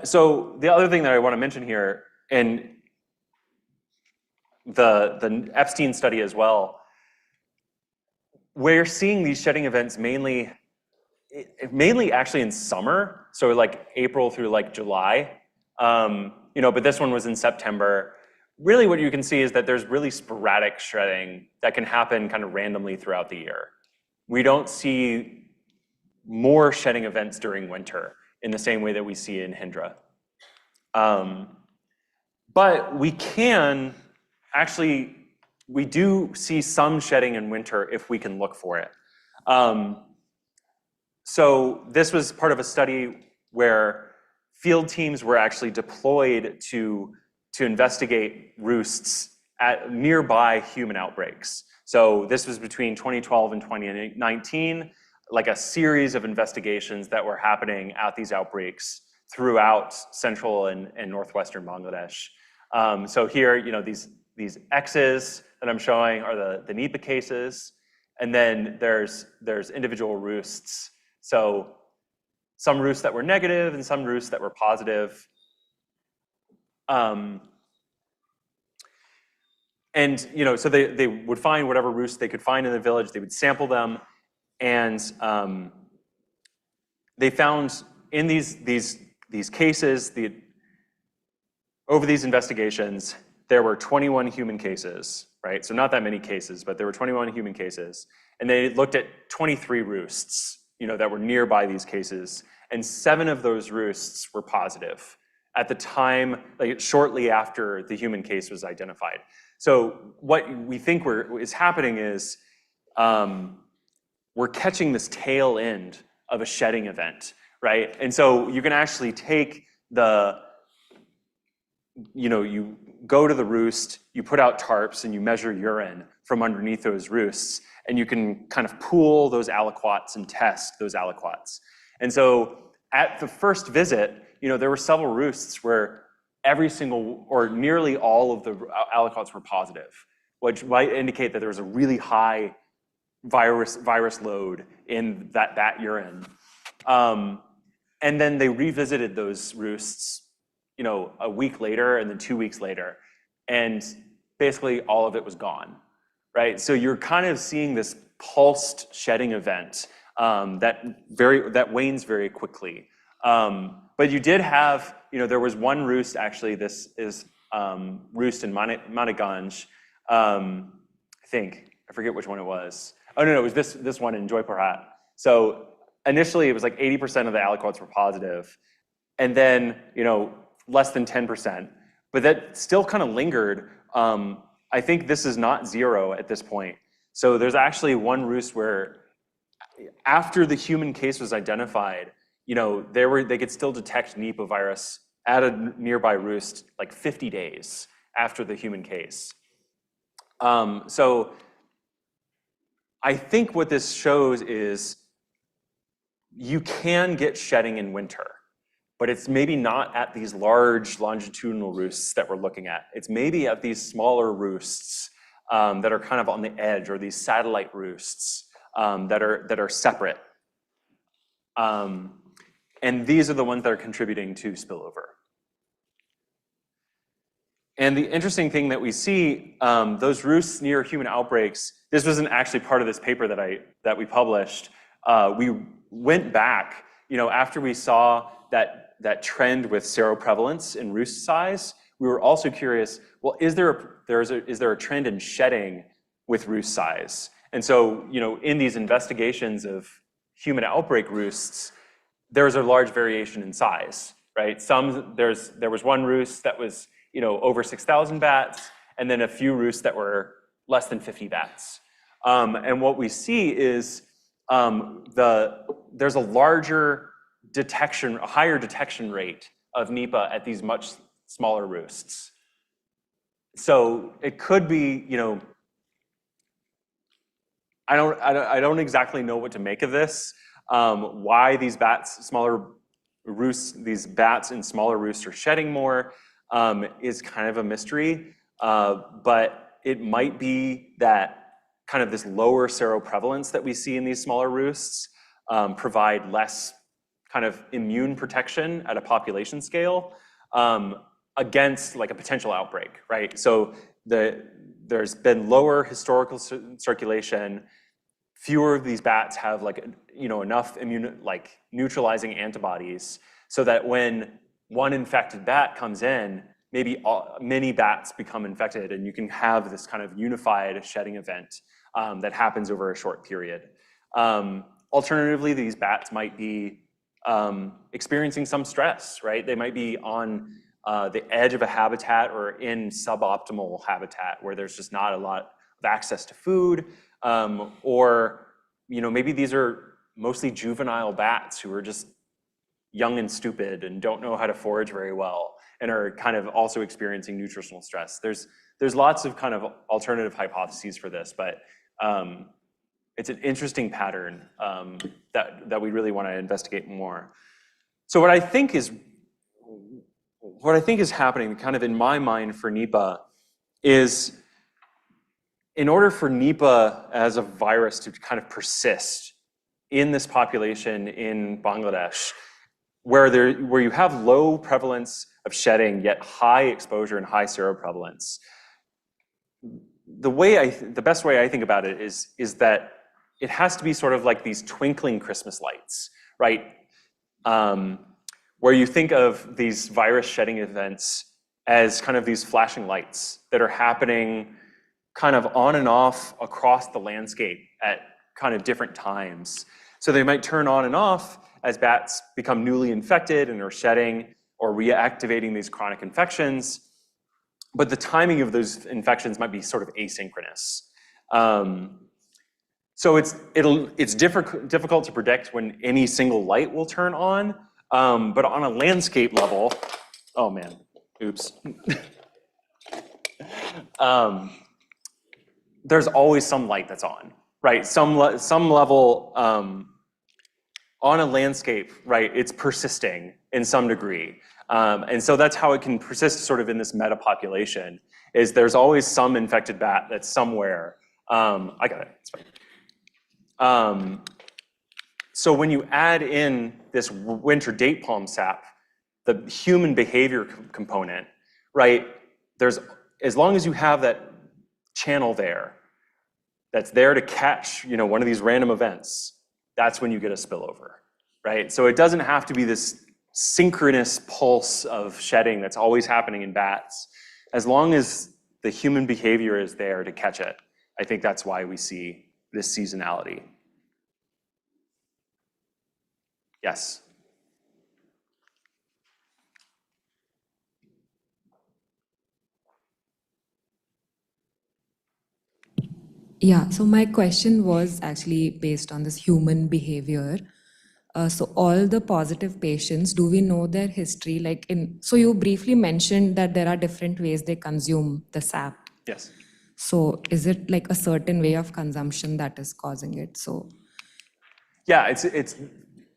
So the other thing that I want to mention here, and the Epstein study as well, we're seeing these shedding events mainly actually in summer, so like April through like July, but this one was in September. Really what you can see is that there's really sporadic shedding that can happen kind of randomly throughout the year. We don't see more shedding events during winter in the same way that we see in Hindra. But we do see some shedding in winter if we can look for it. So this was part of a study where field teams were actually deployed to investigate roosts at nearby human outbreaks. So this was between 2012 and 2019, like a series of investigations that were happening at these outbreaks throughout central and northwestern Bangladesh. So here, these X's that I'm showing are the Nipah cases, and then there's individual roosts. So some roosts that were negative and some roosts that were positive. And so they would find whatever roosts they could find in the village. They would sample them, and they found in these cases, over these investigations, there were 21 human cases, right? So not that many cases, but there were 21 human cases, and they looked at 23 roosts, that were nearby these cases, and 7 of those roosts were positive. at the time, like shortly after the human case was identified. So what we think is happening is we're catching this tail end of a shedding event, right? And so you can actually take you go to the roost, you put out tarps, and you measure urine from underneath those roosts, and you can kind of pool those aliquots and test those aliquots. And so at the first visit, there were several roosts where every single or nearly all of the aliquots were positive, which might indicate that there was a really high virus load in that urine. And then they revisited those roosts, a week later and then 2 weeks later, and basically all of it was gone, right? So you're kind of seeing this pulsed shedding event that wanes very quickly. But you did have, there was one roost, actually, this is roost in Maniganj, I forget which one it was. Oh, no, it was this one in Joypurhat. So initially it was like 80% of the aliquots were positive, and then, less than 10%, but that still kind of lingered. I think this is not zero at this point. So there's actually one roost where after the human case was identified, they could still detect Nipah virus at a nearby roost like 50 days after the human case. So I think what this shows is you can get shedding in winter, but it's maybe not at these large longitudinal roosts that we're looking at. It's maybe at these smaller roosts that are kind of on the edge, or these satellite roosts that are separate. And these are the ones that are contributing to spillover. And the interesting thing that we see, those roosts near human outbreaks, this wasn't actually part of this paper that we published. We went back, after we saw that trend with seroprevalence in roost size, we were also curious, well, is there a trend in shedding with roost size? And so, in these investigations of human outbreak roosts, there's a large variation in size, right? There was one roost that was, over 6,000 bats, and then a few roosts that were less than 50 bats. And what we see is there's a higher detection rate of Nipah at these much smaller roosts. So it could be, I don't exactly know what to make of this. Why these bats in smaller roosts are shedding more is kind of a mystery. But it might be that kind of this lower seroprevalence that we see in these smaller roosts provide less kind of immune protection at a population scale against like a potential outbreak, right? So there's been lower historical circulation. Fewer of these bats have enough neutralizing antibodies so that when one infected bat comes in, maybe many bats become infected, and you can have this kind of unified shedding event that happens over a short period. Alternatively, these bats might be experiencing some stress, right? They might be on the edge of a habitat or in suboptimal habitat where there's just not a lot of access to food, or maybe these are mostly juvenile bats who are just young and stupid and don't know how to forage very well and are kind of also experiencing nutritional stress. There's lots of kind of alternative hypotheses for this, but it's an interesting pattern that we really want to investigate more. So what I think is happening kind of in my mind for Nipah is, in order for Nipah as a virus to kind of persist in this population in Bangladesh, where you have low prevalence of shedding yet high exposure and high seroprevalence, the best way I think about it is that it has to be sort of like these twinkling Christmas lights, right? Where you think of these virus shedding events as kind of these flashing lights that are happening kind of on and off across the landscape at kind of different times. So they might turn on and off as bats become newly infected and are shedding, or reactivating these chronic infections, but the timing of those infections might be sort of asynchronous. So it's difficult to predict when any single light will turn on, but on a landscape level, oh man, oops. There's always some light that's on, right? Some level on a landscape, right? It's persisting in some degree. And so that's how it can persist sort of in this meta population, is there's always some infected bat that's somewhere. I got it, it's fine. So when you add in this winter date palm sap, the human behavior component, right? As long as you have that channel there, that's there to catch, one of these random events, that's when you get a spillover, right? So it doesn't have to be this synchronous pulse of shedding that's always happening in bats. As long as the human behavior is there to catch it, I think that's why we see this seasonality. Yes? Yeah, so my question was actually based on this human behavior. So all the positive patients, do we know their history? So you briefly mentioned that there are different ways they consume the sap. Yes. So is it like a certain way of consumption that is causing it? Yeah,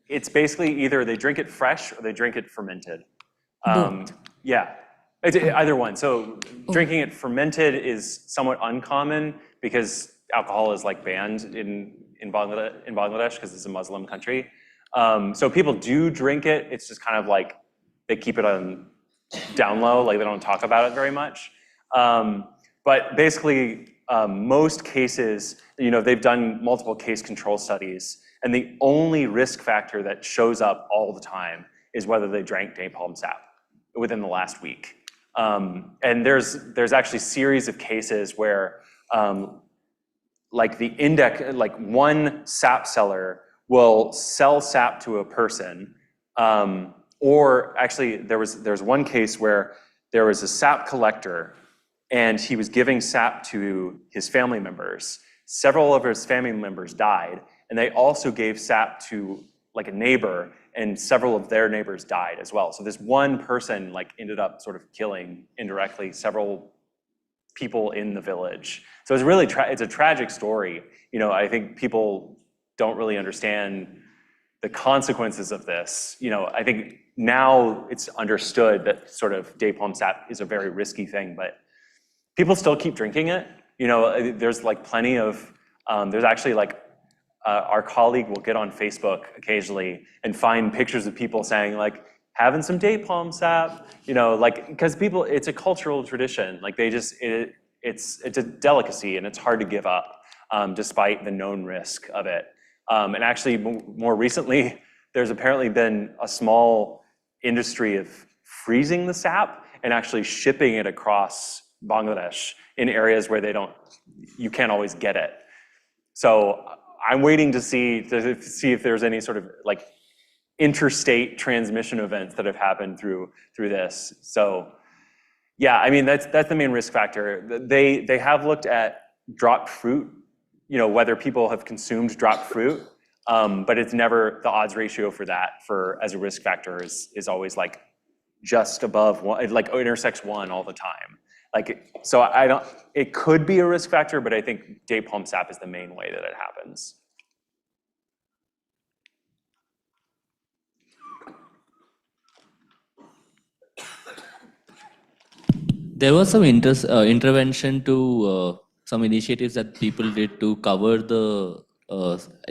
it's basically either they drink it fresh or they drink it fermented. Both. Yeah, it's either one. So drinking it fermented is somewhat uncommon because alcohol is like banned in Bangladesh because it's a Muslim country. So people do drink it. It's just kind of like they keep it on down low, like they don't talk about it very much. But basically, most cases, they've done multiple case control studies, and the only risk factor that shows up all the time is whether they drank napalm sap within the last week. And there's actually a series of cases where one sap seller will sell sap to a person, or actually there's one case where there was a sap collector and he was giving sap to his family members. Several of his family members died, and they also gave sap to like a neighbor, and several of their neighbors died as well. So this one person ended up sort of killing indirectly several people in the village. So it's really it's a tragic story. I think people don't really understand the consequences of this. I think now it's understood that sort of napalm sap is a very risky thing, but people still keep drinking it. There's plenty of, there's actually our colleague will get on Facebook occasionally and find pictures of people saying having some napalm sap, because people, it's a cultural tradition. It's a delicacy and it's hard to give up despite the known risk of it. And actually more recently, there's apparently been a small industry of freezing the sap and actually shipping it across Bangladesh in areas where you can't always get it. So I'm waiting to see if there's any sort of interstate transmission events that have happened through this. So yeah, I mean that's the main risk factor. They have looked at dropped fruit, whether people have consumed dropped fruit, but it's never the odds ratio for that as a risk factor is always just above one, it intersects 1 all the time. So it could be a risk factor, but I think napalm sap is the main way that it happens. There was some intervention to some initiatives that people did to cover the,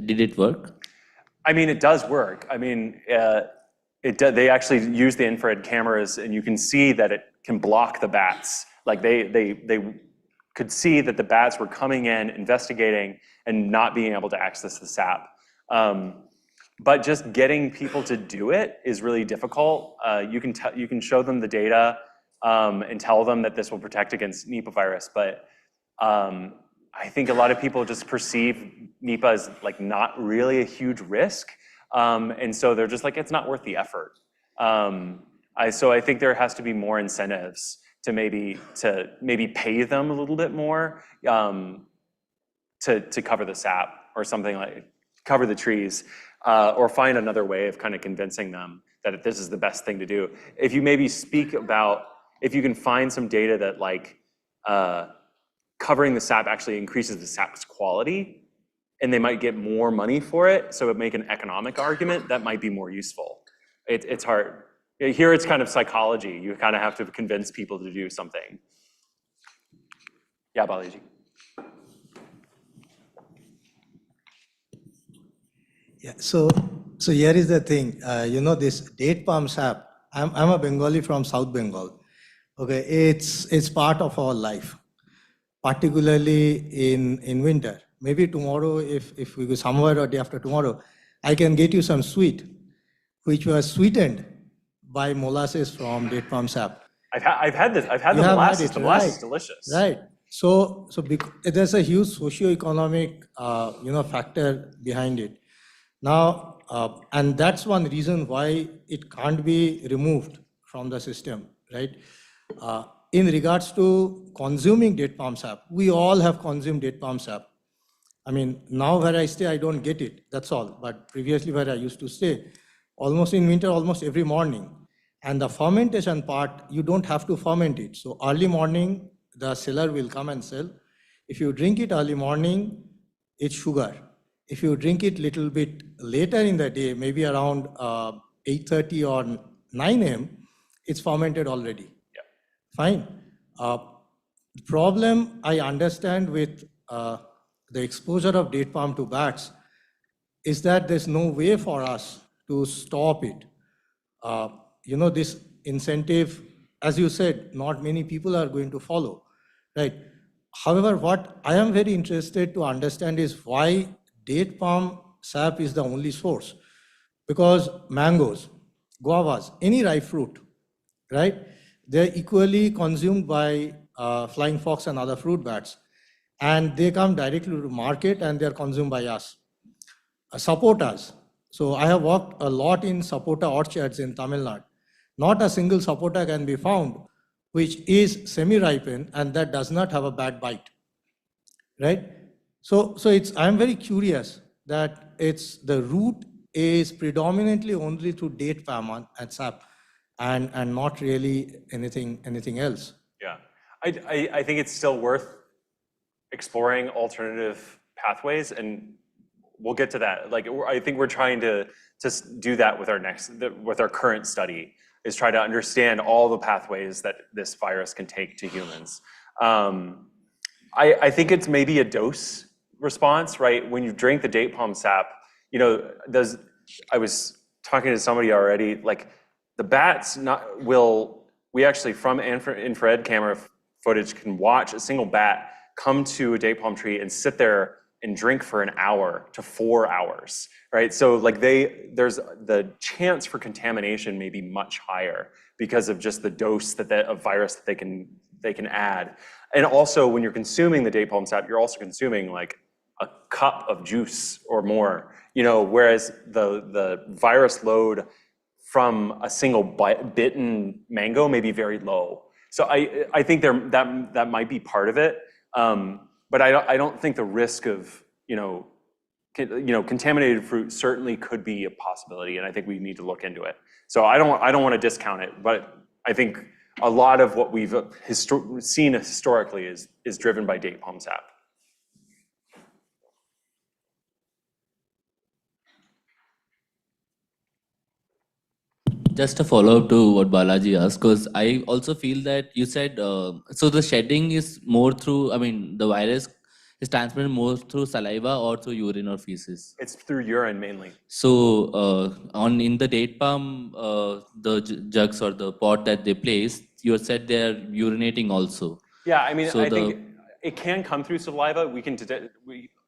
did it work? I mean, it does work. I mean, they actually use the infrared cameras and you can see that it can block the bats. They could see that the bats were coming in, investigating, and not being able to access the sap. But just getting people to do it is really difficult. You can show them the data and tell them that this will protect against Nipah virus, but I think a lot of people just perceive Nipah as not really a huge risk, and so they're just it's not worth the effort. So I think there has to be more incentives to maybe pay them a little bit more to cover the sap or something like cover the trees, or find another way of kind of convincing them that this is the best thing to do. If you maybe speak about, if you can find some data that like covering the sap actually increases the sap's quality, and they might get more money for it, so it make an economic argument, that might be more useful. It's hard. Here it's kind of psychology. You kind of have to convince people to do something. Yeah, Balaji. Yeah, so here is the thing, this date palm sap, I'm a Bengali from South Bengal. Okay, it's part of our life, particularly in winter. Maybe tomorrow, if we go somewhere or day after tomorrow, I can get you some sweet, which was sweetened by molasses from date palm sap. I've had this. I've had You the have had molasses. it, The molasses is right. delicious. Right. So there's a huge socio-economic, factor behind it. Now, and that's one reason why it can't be removed from the system, right? In regards to consuming date palm sap, we all have consumed date palm sap. I mean, now where I stay, I don't get it, that's all. But previously where I used to stay, almost in winter, almost every morning. And the fermentation part, you don't have to ferment it. So early morning, the seller will come and sell. If you drink it early morning, it's sugar. If you drink it little bit later in the day, maybe around 8:30 or 9 a.m., it's fermented already. Yeah. Fine. The problem I understand with the exposure of date palm to bats is that there's no way for us to stop it. This incentive, as you said, not many people are going to follow, right? However, what I am very interested to understand is why date palm sap is the only source. Because mangoes, guavas, any ripe fruit, right? They're equally consumed by flying fox and other fruit bats. And they come directly to market and they're consumed by us. Sapotas. So I have worked a lot in sapota orchards in Tamil Nadu. Not a single sapota can be found which is semi-ripened and that does not have a bad bite, right? So I'm very curious that the root is predominantly only through date palm and sap and not really anything else. Yeah, I think it's still worth exploring alternative pathways, and we'll get to that. Like, I think we're trying to do that with our current study, is try to understand all the pathways that this virus can take to humans. I think it's maybe a dose response, right? When you drink the date palm sap, I was talking to somebody already, like the bats we actually from infrared camera footage can watch a single bat come to a date palm tree and sit there and drink for an hour to 4 hours, right? So like there's the chance for contamination may be much higher because of just the dose of virus that they can add. And also when you're consuming the date palm sap, you're also consuming like a cup of juice or more, whereas the virus load from a single bitten mango may be very low. So I think that might be part of it. But I don't think the risk of contaminated fruit certainly could be a possibility, and I think we need to look into it. So I don't want to discount it, but I think a lot of what we've seen historically is driven by date palm sap. Just a follow-up to what Balaji asked, because I also feel that you said, so the shedding is more through, the virus is transmitted more through saliva or through urine or feces? It's through urine mainly. So in the date palm, the jugs or the pot that they place, you said they're urinating also. Yeah, I think it can come through saliva.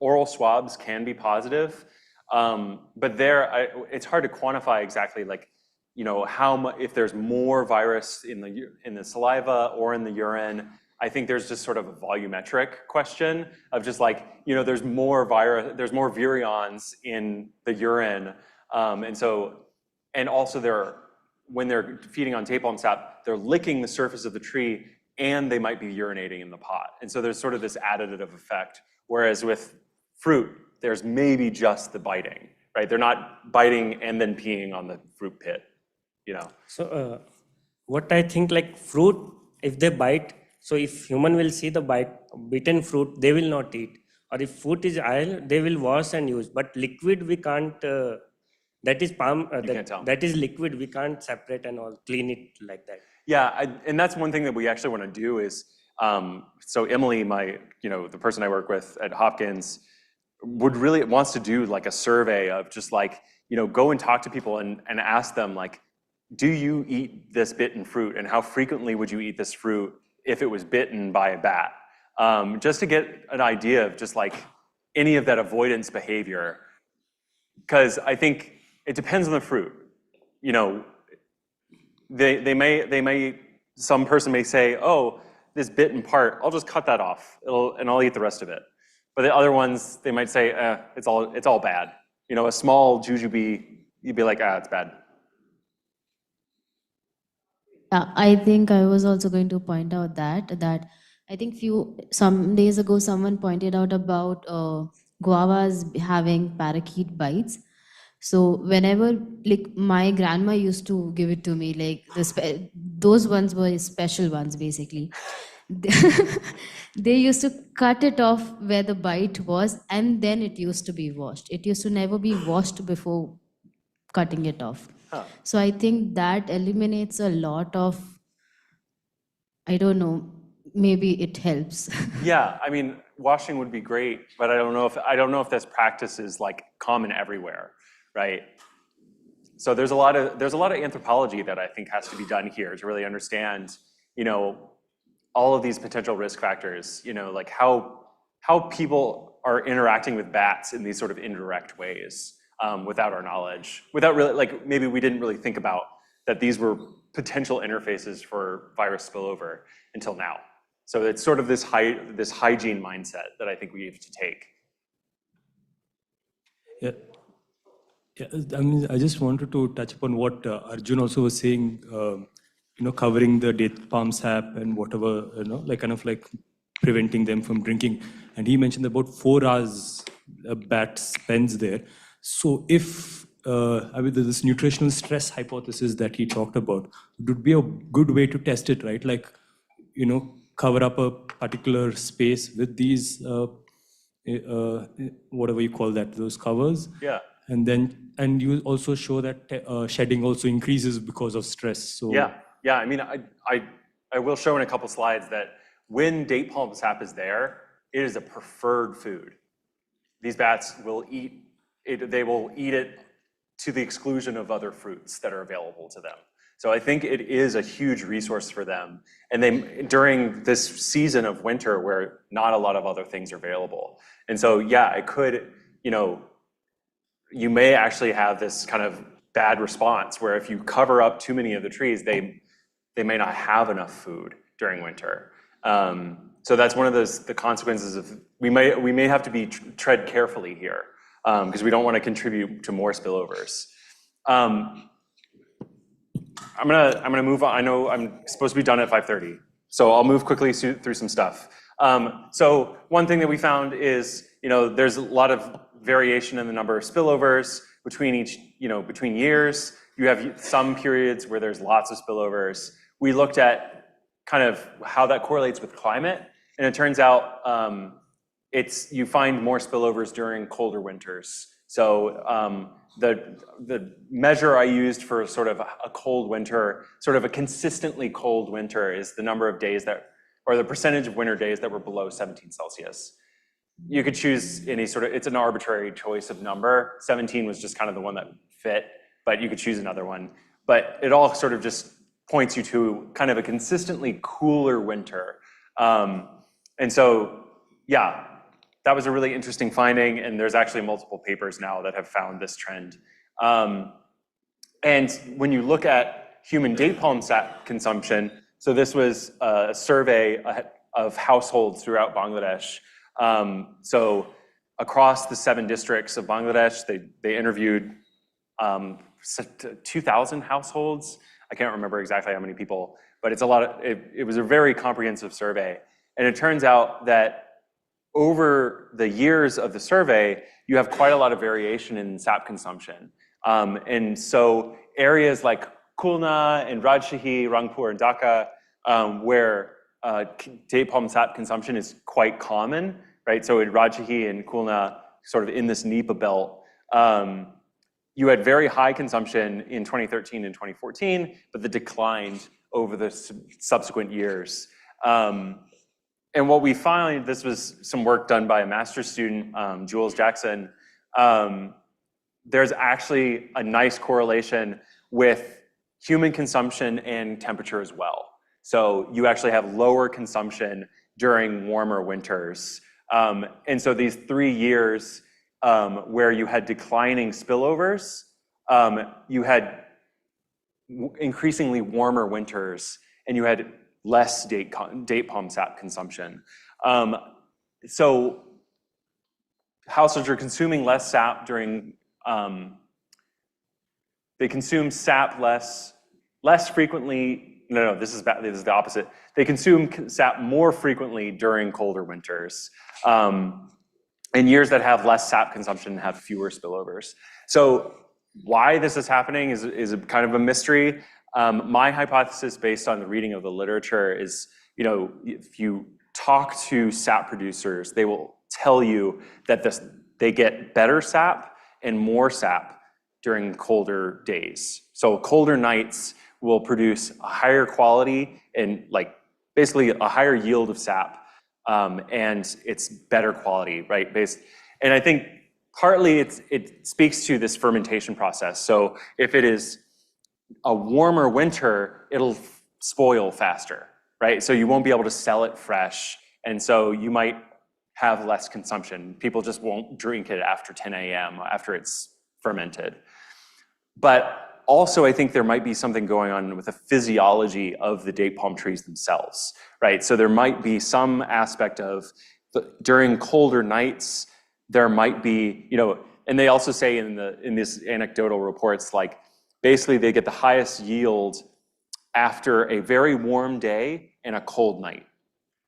Oral swabs can be positive, but it's hard to quantify exactly how much, if there's more virus in the saliva or in the urine. I think there's just sort of a volumetric question of just there's more virus, there's more virions in the urine, and also there when they're feeding on date palm sap, they're licking the surface of the tree and they might be urinating in the pot. And so there's sort of this additive effect. Whereas with fruit, there's maybe just the biting, right? They're not biting and then peeing on the fruit pit, you know? So what I think, like fruit, if they bite, so if human will see the bitten fruit, they will not eat. Or if fruit is oil, they will wash and use. But liquid, we can't, that is palm, can't tell. that is liquid, we can't separate and all, clean it like that. Yeah, and that's one thing that we actually want to do is, so Emily, the person I work with at Hopkins, wants to do like a survey of just like, go and talk to people and ask them like, do you eat this bitten fruit, and how frequently would you eat this fruit if it was bitten by a bat? Just to get an idea of just like any of that avoidance behavior, because I think it depends on the fruit. Some person may say, oh, this bitten part, I'll just cut that off, and I'll eat the rest of it. But the other ones, they might say, it's all bad. A small jujube, you'd be like, it's bad. Yeah, I think I was also going to point out that I think some days ago someone pointed out about guavas having parakeet bites. So whenever, like, my grandma used to give it to me, like those ones were special ones basically. They used to cut it off where the bite was, and then it used to be washed. It used to never be washed before cutting it off. So I think that eliminates a lot of, I don't know, maybe it helps. Yeah, I mean, washing would be great, but I don't know if this practice is like common everywhere, right? So there's a lot of anthropology that I think has to be done here to really understand, all of these potential risk factors, like how people are interacting with bats in these sort of indirect ways. Without our knowledge, without really, like, maybe we didn't really think about that these were potential interfaces for virus spillover until now. So it's sort of this hygiene mindset that I think we have to take. Yeah, I mean, I just wanted to touch upon what Arjun also was saying, covering the date palm sap and whatever, like kind of like preventing them from drinking. And he mentioned about 4 hours a bat spends there. So if, this nutritional stress hypothesis that he talked about, it would be a good way to test it, right? Like, cover up a particular space with these, whatever you call that, those covers. Yeah. And you also show that shedding also increases because of stress. So yeah. I mean, I will show in a couple slides that when date palm sap is there, it is a preferred food. These bats will eat it. They will eat it to the exclusion of other fruits that are available to them. So I think it is a huge resource for them. And during this season of winter where not a lot of other things are available. And so, yeah, it could, you may actually have this kind of bad response where if you cover up too many of the trees, they may not have enough food during winter. So that's one of the consequences of, we may have to tread carefully here because we don't want to contribute to more spillovers. I'm gonna move on. I know I'm supposed to be done at 5:30, so I'll move quickly through some stuff. So one thing that we found is, there's a lot of variation in the number of spillovers between between years. You have some periods where there's lots of spillovers. We looked at kind of how that correlates with climate, and it turns out you find more spillovers during colder winters. So the measure I used for sort of a cold winter, sort of a consistently cold winter, is the number of days or the percentage of winter days that were below 17 Celsius. You could choose any it's an arbitrary choice of number. 17 was just kind of the one that fit, but you could choose another one. But it all sort of just points you to kind of a consistently cooler winter. And so, yeah, that was a really interesting finding, and there's actually multiple papers now that have found this trend. And when you look at human date palm sap consumption, so this was a survey of households throughout Bangladesh. So across the 7 districts of Bangladesh, they interviewed 2,000 households. I can't remember exactly how many people, but it's a lot of, it was a very comprehensive survey. And it turns out that over the years of the survey, you have quite a lot of variation in sap consumption. And so areas like Khulna and Rajshahi, Rangpur and Dhaka, where date palm sap consumption is quite common, right? So in Rajshahi and Khulna, sort of in this Nipah belt, you had very high consumption in 2013 and 2014, but that declined over the subsequent years. And what we find, this was some work done by a master's student, Jules Jackson, there's actually a nice correlation with human consumption and temperature as well. So you actually have lower consumption during warmer winters. And so these 3 years where you had declining spillovers, you had increasingly warmer winters, and you had less date palm sap consumption. So households are consuming less sap during, they consume sap less frequently. No, this is the opposite. They consume sap more frequently during colder winters. And years that have less sap consumption have fewer spillovers. So why this is happening is a kind of a mystery. My hypothesis, based on the reading of the literature, is, if you talk to sap producers, they will tell you that they get better sap and more sap during colder days. So colder nights will produce a higher quality and basically a higher yield of sap, and it's better quality, right? And I think partly it speaks to this fermentation process. So if it is a warmer winter, it'll spoil faster, right? So you won't be able to sell it fresh, and so you might have less consumption. People just won't drink it after 10 a.m. after it's fermented. But also, I think there might be something going on with the physiology of the date palm trees themselves, right? So there might be some aspect of during colder nights, there might be, and they also say in these anecdotal reports, basically they get the highest yield after a very warm day and a cold night.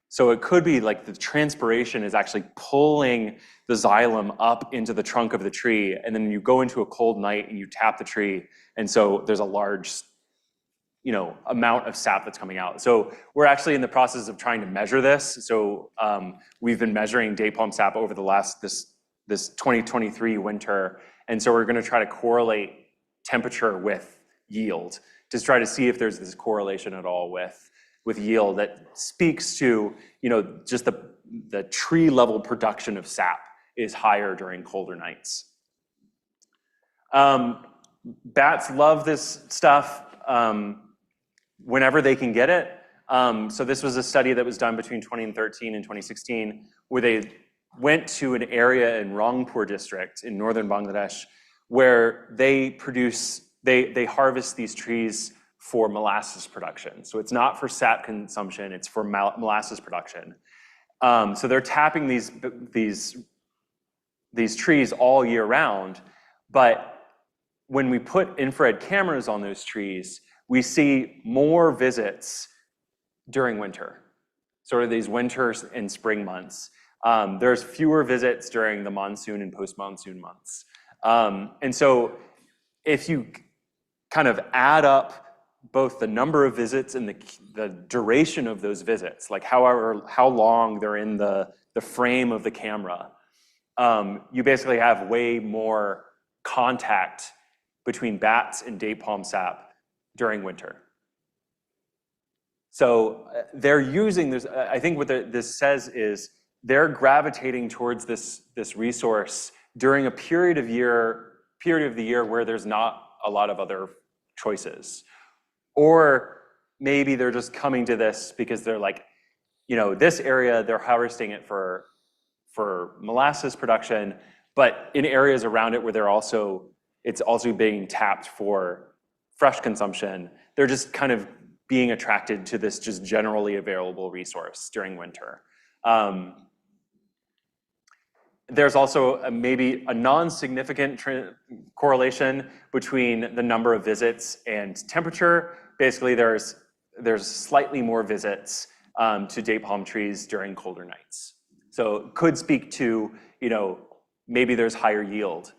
So it could be the transpiration is actually pulling the xylem up into the trunk of the tree, and then you go into a cold night and you tap the tree, and so there's a large, amount of sap that's coming out. So we're actually in the process of trying to measure this. So we've been measuring date palm sap over the last this 2023 winter, and so we're going to try to correlate temperature with yield to try to see if there's this correlation at all with yield that speaks to, just the tree level production of sap is higher during colder nights. Bats love this stuff whenever they can get it. So this was a study that was done between 2013 and 2016, where they went to an area in Rangpur district in northern Bangladesh, where they harvest these trees for molasses production. So it's not for sap consumption, it's for molasses production. So they're tapping these trees all year round, but when we put infrared cameras on those trees, we see more visits during winter, sort of these winters and spring months. There's fewer visits during the monsoon and post-monsoon months. And so if you kind of add up both the number of visits and the duration of those visits, how long they're in the frame of the camera, you basically have way more contact between bats and date palm sap during winter. So they're using this, I think what this says is they're gravitating towards this resource during a period of the year where there's not a lot of other choices. Or maybe they're just coming to this because they're this area, they're harvesting it for molasses production, but in areas around it where it's also being tapped for fresh consumption, they're just kind of being attracted to this just generally available resource during winter. There's also maybe a non-significant correlation between the number of visits and temperature, basically there's slightly more visits to date palm trees during colder nights. So it could speak to, maybe there's higher yield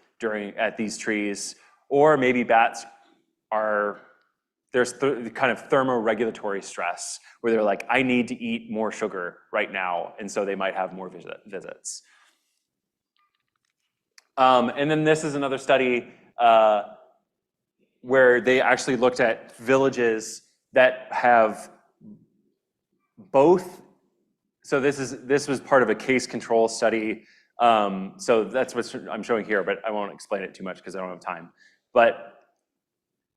at these trees, or maybe bats there's kind of thermoregulatory stress where they're like, I need to eat more sugar right now, and so they might have more visits. And then this is another study where they actually looked at villages that have both. So this was part of a case control study. So that's what I'm showing here, but I won't explain it too much because I don't have time. But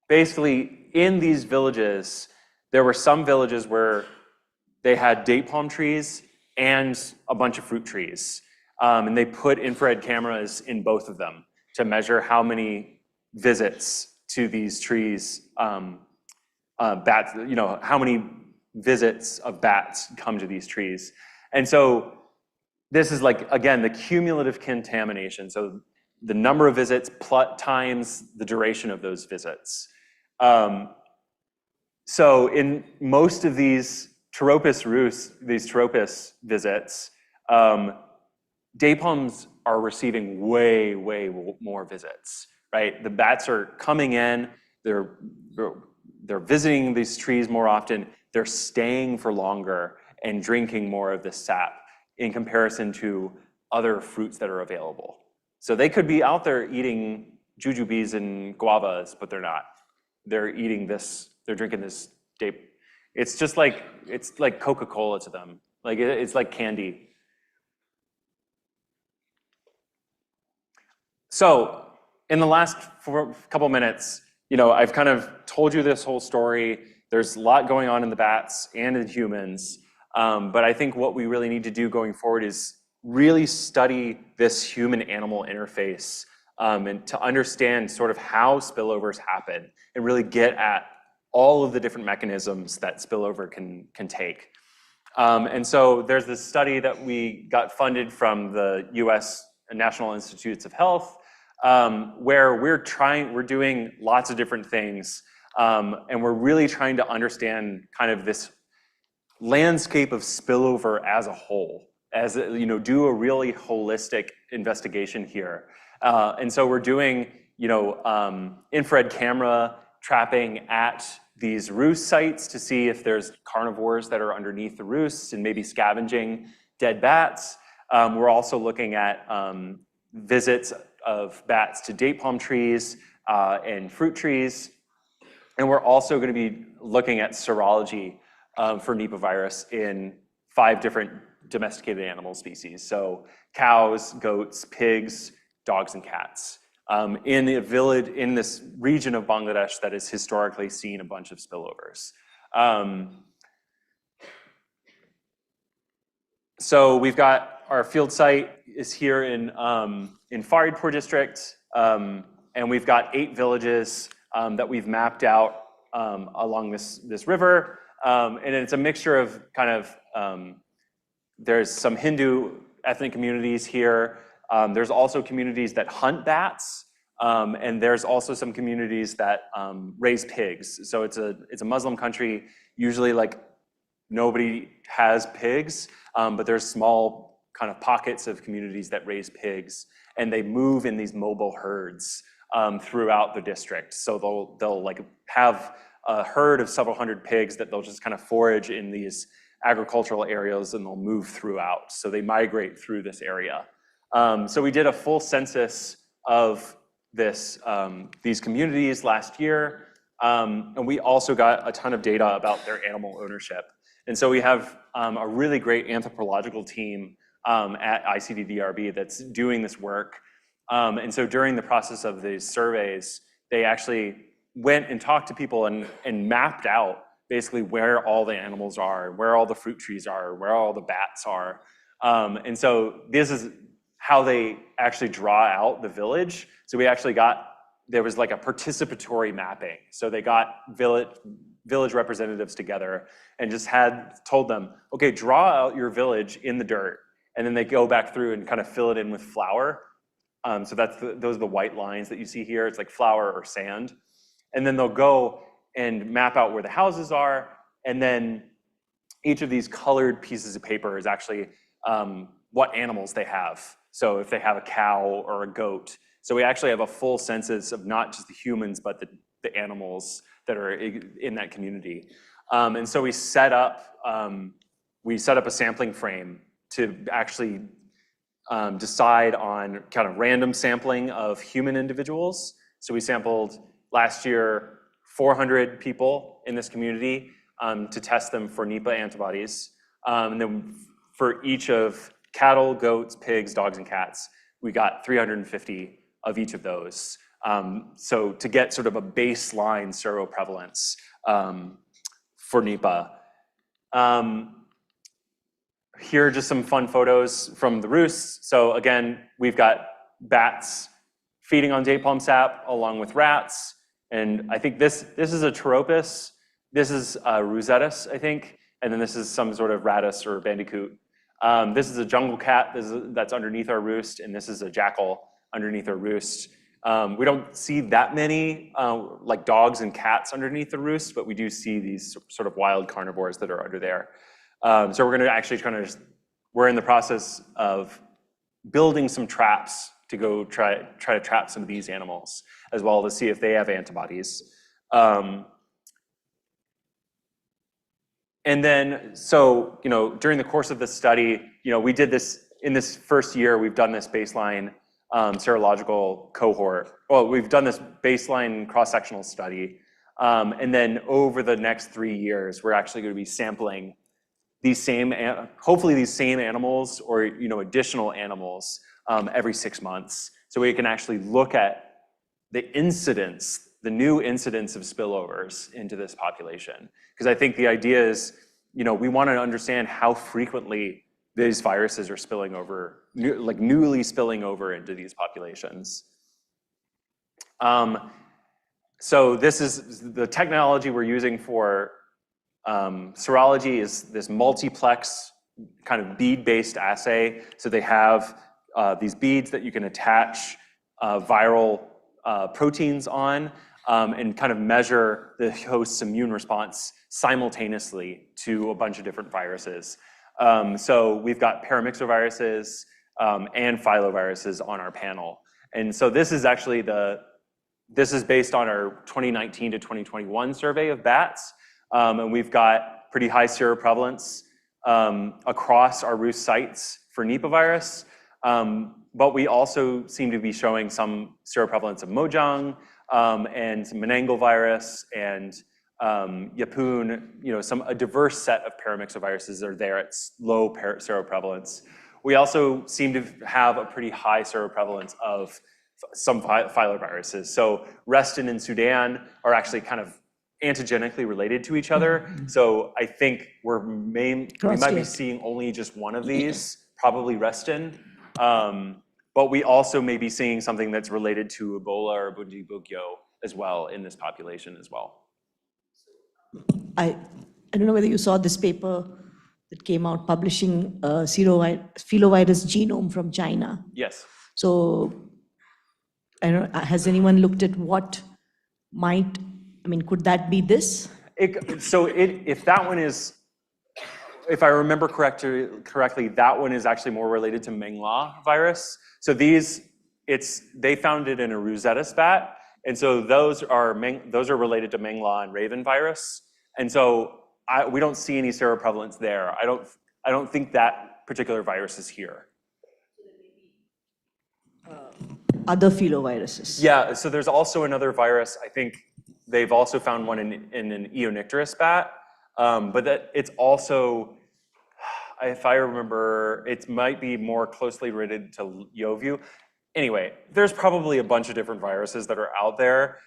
basically, in these villages, there were some villages where they had date palm trees and a bunch of fruit trees. And they put infrared cameras in both of them to measure how many visits to these trees, bats, how many visits of bats come to these trees. And so this is like, again, the cumulative contamination. So the number of visits times the duration of those visits. So in most of these Tropis roosts, these Tropis visits, date palms are receiving way, way more visits, right? The bats are coming in, they're visiting these trees more often, they're staying for longer and drinking more of the sap in comparison to other fruits that are available. So they could be out there eating jujubes and guavas, but they're not. They're eating this, they're drinking this date. It's like Coca-Cola to them. Like it's like candy. So in the last couple minutes, I've kind of told you this whole story. There's a lot going on in the bats and in humans. But I think what we really need to do going forward is really study this human-animal interface and to understand sort of how spillovers happen and really get at all of the different mechanisms that spillover can take. And so there's this study that we got funded from the US National Institutes of Health, where we're doing lots of different things, and we're really trying to understand kind of this landscape of spillover as a whole, do a really holistic investigation here. And so we're doing, infrared camera trapping at these roost sites to see if there's carnivores that are underneath the roosts and maybe scavenging dead bats. We're also looking at visits of bats to date palm trees and fruit trees. And we're also going to be looking at serology for Nipah virus in 5 different domesticated animal species. So cows, goats, pigs, dogs, and cats. In a village in this region of Bangladesh that has historically seen a bunch of spillovers. So we've got our field site is here in Faridpur district, and we've got 8 villages that we've mapped out along this river, and it's a mixture of kind of there's some Hindu ethnic communities here. There's also communities that hunt bats, and there's also some communities that raise pigs. So it's a Muslim country. Usually, like, nobody has pigs, but there's small kind of pockets of communities that raise pigs, and they move in these mobile herds throughout the district. So they'll like have a herd of several hundred pigs that they'll just kind of forage in these agricultural areas, and they'll move throughout. So they migrate through this area. So we did a full census of these communities last year, and we also got a ton of data about their animal ownership. And so we have a really great anthropological team at ICDDRB that's doing this work. And so during the process of these surveys, they actually went and talked to people and mapped out basically where all the animals are, where all the fruit trees are, where all the bats are. And so this is how they actually draw out the village. So we actually there was like a participatory mapping. So they got village representatives together and just told them, okay, draw out your village in the dirt. And then they go back through and kind of fill it in with flour. So those are the white lines that you see here. It's like flour or sand. And then they'll go and map out where the houses are. And then each of these colored pieces of paper is actually what animals they have. So if they have a cow or a goat. So we actually have a full census of not just the humans, but the animals that are in that community. And so we set up a sampling frame to actually decide on kind of random sampling of human individuals. So we sampled last year 400 people in this community to test them for Nipah antibodies. And then for each of cattle, goats, pigs, dogs, and cats, we got 350 of each of those. So to get sort of a baseline seroprevalence for Nipah. Here are just some fun photos from the roosts. So again, we've got bats feeding on date palm sap along with rats. And I think this is a Pteropus. This is a Rosettus, I think. And then this is some sort of Rattus or bandicoot. This is a jungle cat that's underneath our roost, and this is a jackal underneath our roost. We don't see that many like dogs and cats underneath the roost, but we do see these sort of wild carnivores that are under there. So we're going to actually we're in the process of building some traps to go try to trap some of these animals as well to see if they have antibodies. And then, so, during the course of this study, we did this, in this first year, we've done this baseline serological cohort. Well, we've done this baseline cross-sectional study. And then over the next 3 years, we're actually going to be sampling hopefully these same animals or additional animals every 6 months, so we can actually look at the new incidence of spillovers into this population. Because I think the idea is, we want to understand how frequently these viruses are spilling over, newly spilling over into these populations. So this is the technology we're using for serology is this multiplex kind of bead-based assay. So they have these beads that you can attach viral proteins on and kind of measure the host's immune response simultaneously to a bunch of different viruses. So we've got paramyxoviruses and filoviruses on our panel. And so this is actually this is based on our 2019 to 2021 survey of bats. And we've got pretty high seroprevalence across our roost sites for Nipah virus. But we also seem to be showing some seroprevalence of Mojang and Menangle virus and Yapun, a diverse set of paramyxoviruses are there at low seroprevalence. We also seem to have a pretty high seroprevalence of some filoviruses. So Reston and Sudan are actually kind of antigenically related to each other. So I think we might be seeing only just one of these, probably Reston. But we also may be seeing something that's related to Ebola or Bundibugyo as well in this population as well. I don't know whether you saw this paper that came out publishing filovirus genome from China. Yes. So I don't know, has anyone looked at what could that be this? If that one is, if I remember correctly, that one is actually more related to Mengla virus. So they found it in a Rosettus bat, and so those are related to Mengla and Raven virus. And so we don't see any seroprevalence there. I don't think that particular virus is here. Other filoviruses. Yeah. So there's also another virus. I think they've also found one in an Eonycterus bat, but that it's also, if I remember, it might be more closely related to Yovu. Anyway, there's probably a bunch of different viruses that are out there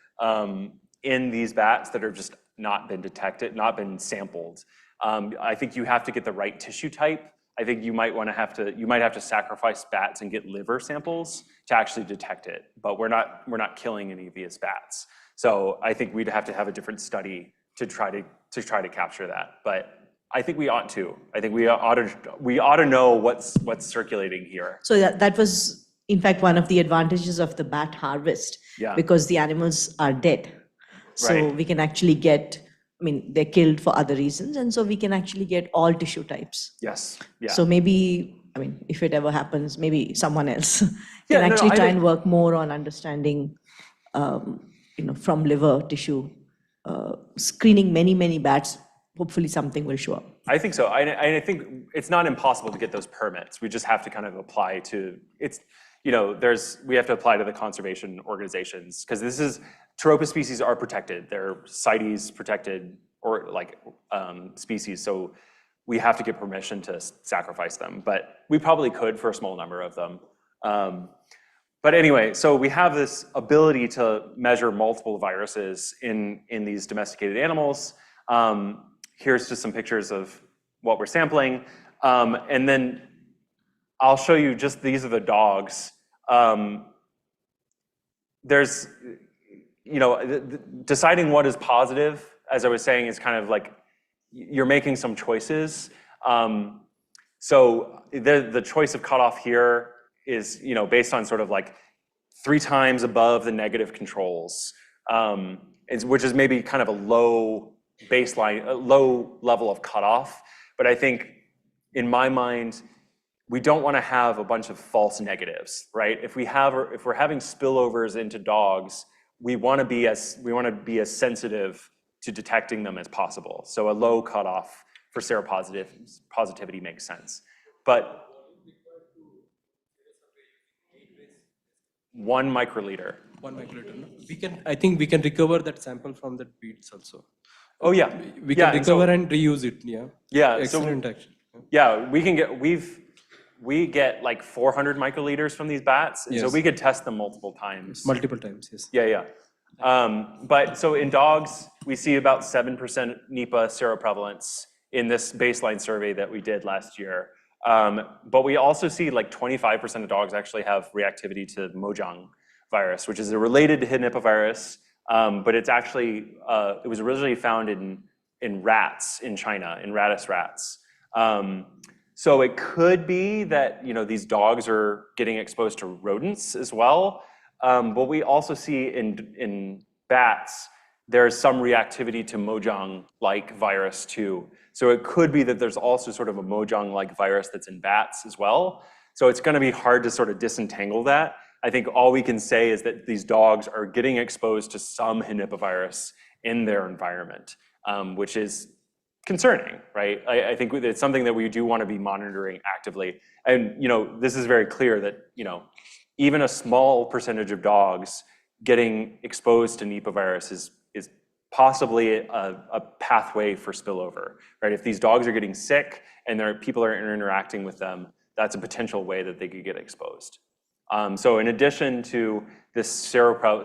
in these bats that have just not been detected, not been sampled. I think you have to get the right tissue type. I think you might have to sacrifice bats and get liver samples to actually detect it. But we're not killing any of these bats. So I think we'd have to have a different study to try to capture that. But I think we ought to. I think we ought to know what's circulating here. So that was, in fact, one of the advantages of the bat harvest, because the animals are dead. So Right. we can actually get, I mean, they're killed for other reasons, and so we can actually get all tissue types. Yes. Yeah. So maybe, I mean, if it ever happens, maybe someone else Yeah, can no, actually I try think- and work more on understanding, from liver tissue, screening many bats. Hopefully something will show up. I think so. I think it's not impossible to get those permits. We just have to kind of apply to, we have to apply to the conservation organizations, because Taropa species are protected. They're CITES protected or species. So we have to get permission to sacrifice them, but we probably could for a small number of them. But anyway, so we have this ability to measure multiple viruses in these domesticated animals. Here's just some pictures of what we're sampling. And then I'll show you just, these are the dogs. There's, deciding what is positive, as I was saying, is kind of like, you're making some choices. So the choice of cutoff here is, based on sort of like 3 times above the negative controls, which is maybe kind of a low baseline, a low level of cutoff. But I think, in my mind, we don't want to have a bunch of false negatives, right? If we're having spillovers into dogs, we want to be as sensitive to detecting them as possible. So a low cutoff for seropositivity makes sense. But 1 microliter. 1 microliter. No? I think we can recover that sample from the beads also. Oh yeah. We can recover and reuse it. Yeah. Yeah. Excellent action. Yeah, we get like 400 microliters from these bats, and so we could test them multiple times. Multiple times, yes. Yeah. But so in dogs, we see about 7% Nipah seroprevalence in this baseline survey that we did last year. But we also see like 25% of dogs actually have reactivity to Mojang virus, which is related to Nipah virus, but it's actually, it was originally found in rats in China, in ratus rats. So it could be that these dogs are getting exposed to rodents as well. But we also see in bats, there's some reactivity to Mojang-like virus too. So it could be that there's also sort of a Mojang-like virus that's in bats as well. So it's going to be hard to sort of disentangle that. I think all we can say is that these dogs are getting exposed to some Nipah virus in their environment, which is concerning, right? I think it's something that we do want to be monitoring actively. And this is very clear that even a small percentage of dogs getting exposed to Nipah virus is possibly a pathway for spillover, right? If these dogs are getting sick and people are interacting with them, that's a potential way that they could get exposed. So in addition to this sero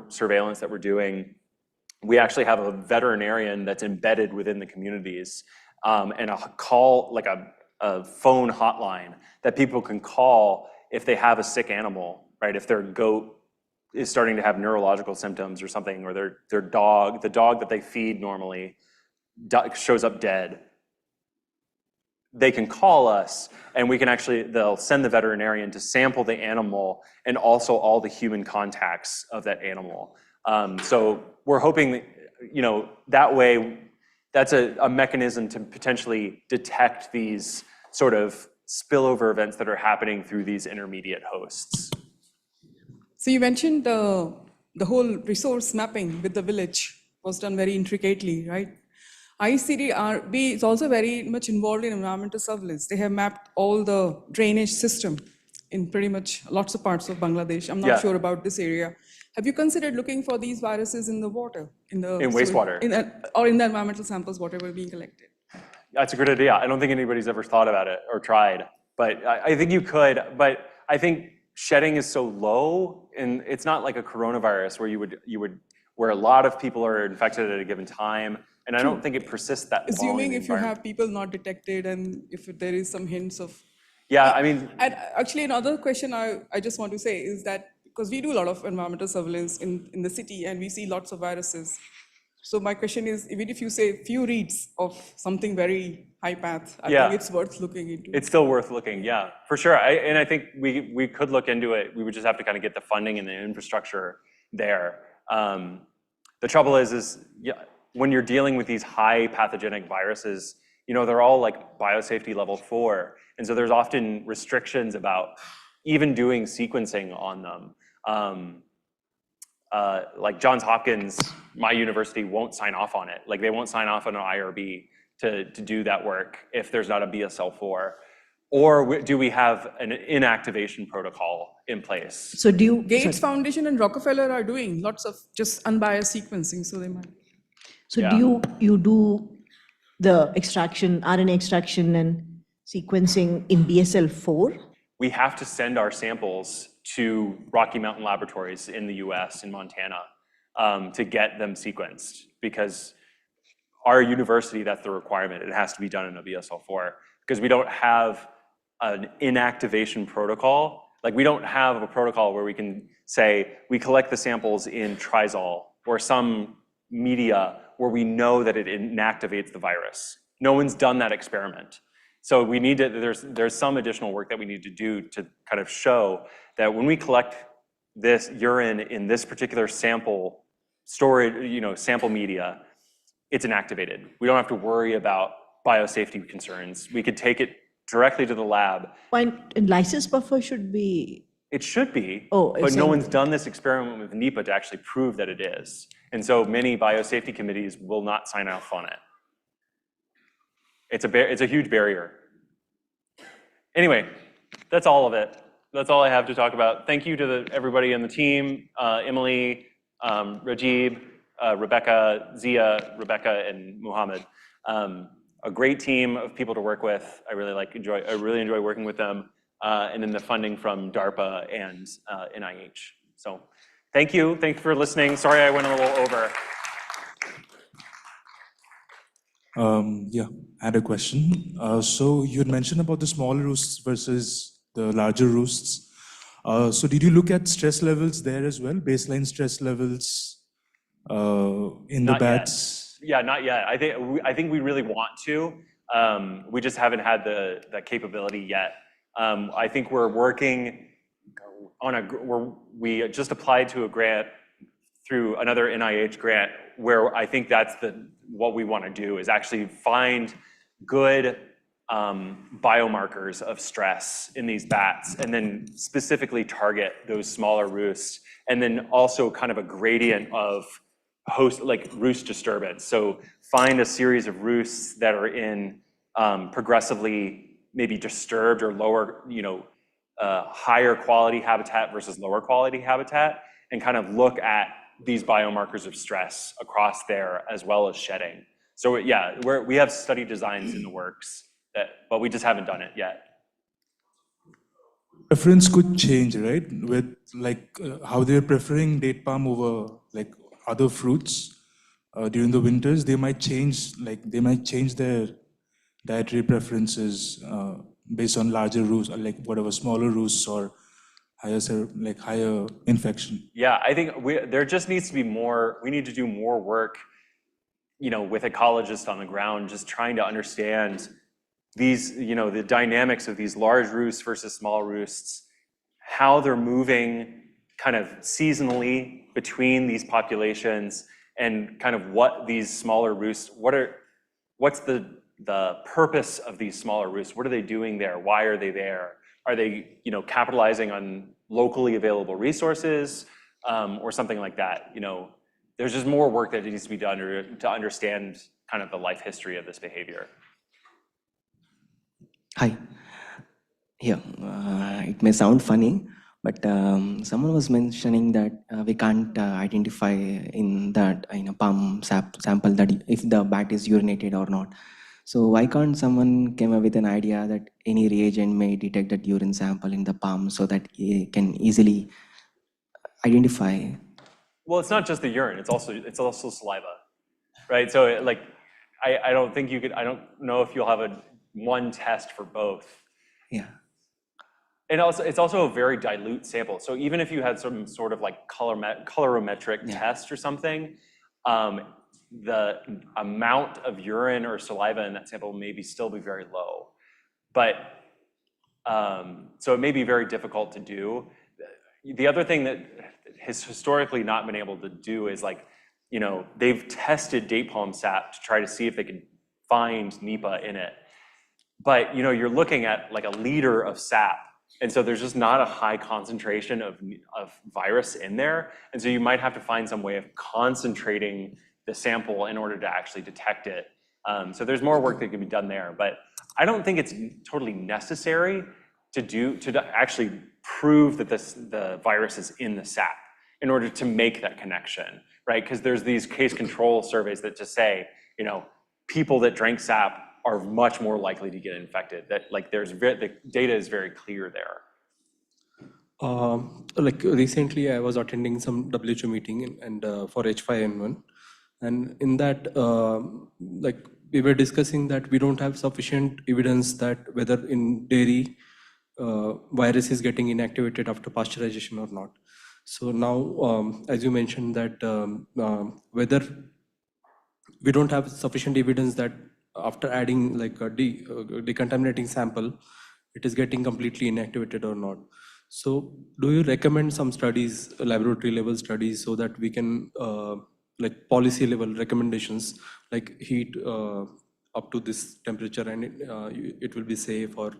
surveillance that we're doing, we actually have a veterinarian that's embedded within the communities, and a phone hotline that people can call if they have a sick animal, right? If their goat is starting to have neurological symptoms or something, or the dog that they feed normally shows up dead, they can call us, and they'll send the veterinarian to sample the animal and also all the human contacts of that animal. So we're hoping that, that way, that's a mechanism to potentially detect these sort of spillover events that are happening through these intermediate hosts. So you mentioned the whole resource mapping with the village was done very intricately, right? ICDRB is also very much involved in environmental surveillance. They have mapped all the drainage system in pretty much lots of parts of Bangladesh. I'm not sure about this area. Have you considered looking for these viruses in the water? In wastewater? Or in the environmental samples, whatever being collected? That's a good idea. I don't think anybody's ever thought about it or tried, but I think you could. But I think shedding is so low, and it's not like a coronavirus where a lot of people are infected at a given time, and I don't think it persists that long. Assuming if you have people not detected and if there is some hints of... Yeah, I mean... And actually, another question I just want to say is that, because we do a lot of environmental surveillance in the city and we see lots of viruses. So my question is, even if you say few reads of something very high path, I think it's worth looking into. It's still worth looking, yeah, for sure. And I think we could look into it. We would just have to kind of get the funding and the infrastructure there. The trouble is yeah, when you're dealing with these high pathogenic viruses, they're all like biosafety level 4. And so there's often restrictions about even doing sequencing on them. Like Johns Hopkins, my university won't sign off on it. Like they won't sign off on an IRB to do that work if there's not a BSL-4. Or do we have an inactivation protocol in place? So do you... Gates Foundation and Rockefeller are doing lots of just unbiased sequencing, so they might. So Yeah. do you do the extraction, RNA extraction and sequencing in BSL-4? We have to send our samples to Rocky Mountain Laboratories in the US, in Montana, to get them sequenced, because our university, that's the requirement. It has to be done in a BSL-4, because we don't have an inactivation protocol. Like we don't have a protocol where we can say, we collect the samples in Trizol or some media where we know that it inactivates the virus. No one's done that experiment. So we need to, there's some additional work that we need to do to kind of show that when we collect this urine in this particular sample storage, sample media, it's inactivated. We don't have to worry about biosafety concerns. We could take it directly to the lab. And lysis buffer should be... It should be, Oh, but no one's done this experiment with Nipah to actually prove that it is. And so many biosafety committees will not sign off on it. It's a huge barrier. Anyway, that's all of it. That's all I have to talk about. Thank you to everybody in the team, Emily, Rajib, Rebecca, Zia, Rebecca, and Muhammad. A great team of people to work with. I really enjoy working with them. And then the funding from DARPA and NIH. So thank you. Thanks for listening. Sorry I went a little over. Yeah, I had a question. So you had mentioned about the smaller roosts versus the larger roosts. So did you look at stress levels there as well, baseline stress levels in the bats? Yeah, not yet. I think we really want to. We just haven't had the capability yet. I think we're working on we just applied to a grant through another NIH grant where I think that's what we want to do is actually find good biomarkers of stress in these bats and then specifically target those smaller roosts, and then also kind of a gradient of roost disturbance. So find a series of roosts that are in progressively maybe disturbed or lower, higher quality habitat versus lower quality habitat, and kind of look at these biomarkers of stress across there as well as shedding. So yeah, we have study designs in the works, but we just haven't done it yet. Preference could change, right? With how they're preferring date palm over other fruits during the winters, they might change their dietary preferences based on larger roosts, or smaller roosts or higher infection. Yeah, I think there just needs to be more. We need to do more work, with ecologists on the ground, just trying to understand these, the dynamics of these large roosts versus small roosts, how they're moving kind of seasonally between these populations, and kind of what these smaller roosts, what's the purpose of these smaller roosts? What are they doing there? Why are they there? Are they, capitalizing on locally available resources or something like that? There's just more work that needs to be done to understand kind of the life history of this behavior. Hi. Yeah, it may sound funny, but someone was mentioning that we can't identify in a palm sample that if the bat is urinated or not. So why can't someone come up with an idea that any reagent may detect that urine sample in the palm so that it can easily identify? Well, it's not just the urine; it's also saliva, right? So I don't think you could. I don't know if you'll have one test for both. Yeah. And also, it's also a very dilute sample. So even if you had some sort of colorimetric test or something, the amount of urine or saliva in that sample may still be very low. But so it may be very difficult to do. The other thing that has historically not been able to do is they've tested date palm sap to try to see if they can find Nipah in it. But you're looking at like a liter of sap, and so there's just not a high concentration of virus in there, and so you might have to find some way of concentrating the sample in order to actually detect it. So there's more work that can be done there, but I don't think it's totally necessary to actually prove that the virus is in the sap in order to make that connection, right? Because there's these case control surveys that just say, people that drank sap are much more likely to get infected. That the data is very clear there. Like recently, I was attending some WHO meeting and for H5N1, and in that, like we were discussing that we don't have sufficient evidence that whether in dairy virus is getting inactivated after pasteurization or not. So now, as you mentioned that whether we don't have sufficient evidence that after adding like a decontaminating sample, it is getting completely inactivated or not. So do you recommend some studies, laboratory level studies, so that we can like policy level recommendations, like heat up to this temperature and it will be safe, or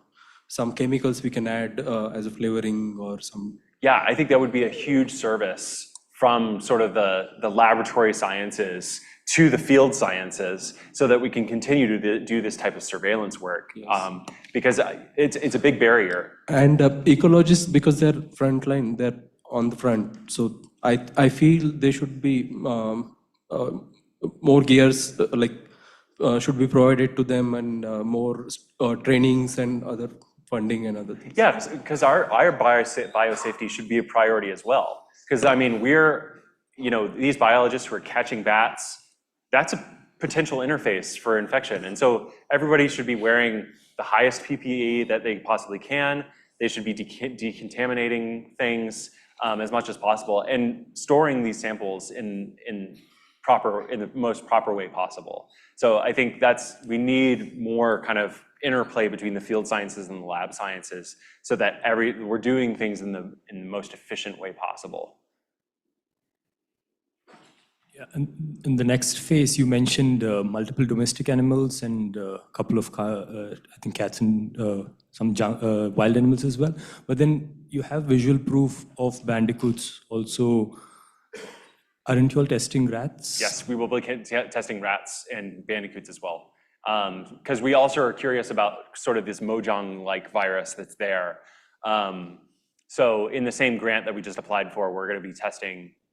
some chemicals we can add as a flavoring or some? Yeah, I think that would be a huge service from sort of the laboratory sciences to the field sciences, so that we can continue to do this type of surveillance work, because it's a big barrier. And ecologists, because they're frontline, they're on the front. So I feel they should be more gears should be provided to them, and more trainings and other funding and other things. Yeah, because our biosafety should be a priority as well. Because I mean, these biologists who are catching bats, that's a potential interface for infection. And so everybody should be wearing the highest PPE that they possibly can. They should be decontaminating things as much as possible and storing these samples in the most proper way possible. So I think we need more kind of interplay between the field sciences and the lab sciences, so that we're doing things in the most efficient way possible. Yeah, and in the next phase, you mentioned multiple domestic animals and a couple of, I think, cats and some wild animals as well. But then you have visual proof of bandicoots also. Aren't you all testing rats? Yes, we will be testing rats and bandicoots as well. Because we also are curious about sort of this Mojang-like virus that's there. So in the same grant that we just applied for, we're going to be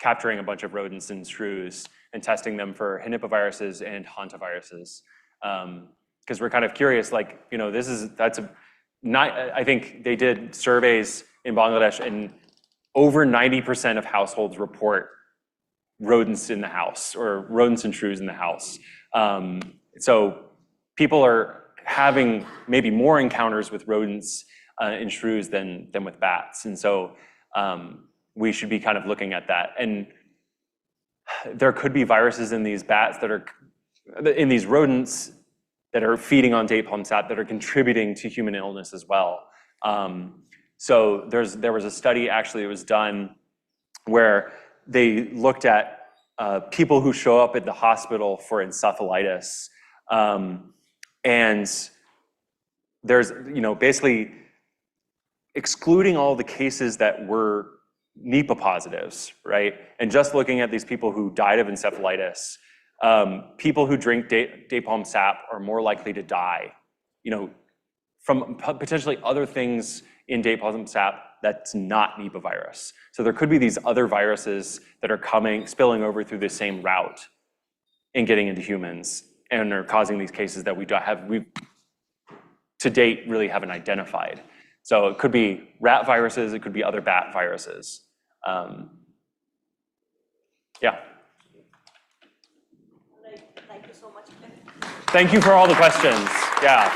capturing a bunch of rodents and shrews and testing them for Nipah and hantaviruses. Because we're kind of curious, like, I think they did surveys in Bangladesh, and over 90% of households report rodents in the house, or rodents and shrews in the house. So people are having maybe more encounters with rodents and shrews than with bats. And so we should be kind of looking at that. And there could be viruses in these bats in these rodents that are feeding on date palm sap that are contributing to human illness as well. So there was a study actually that was done where they looked at people who show up at the hospital for encephalitis. And there's, basically excluding all the cases that were Nipah positives, right? And just looking at these people who died of encephalitis, people who drink date palm sap are more likely to die, from potentially other things in date palm sap that's not Nipah virus. So there could be these other viruses that are spilling over through the same route and getting into humans, and are causing these cases that we to date really haven't identified. So it could be rat viruses, it could be other bat viruses. Yeah. Thank you so much. Thank you for all the questions. Yeah.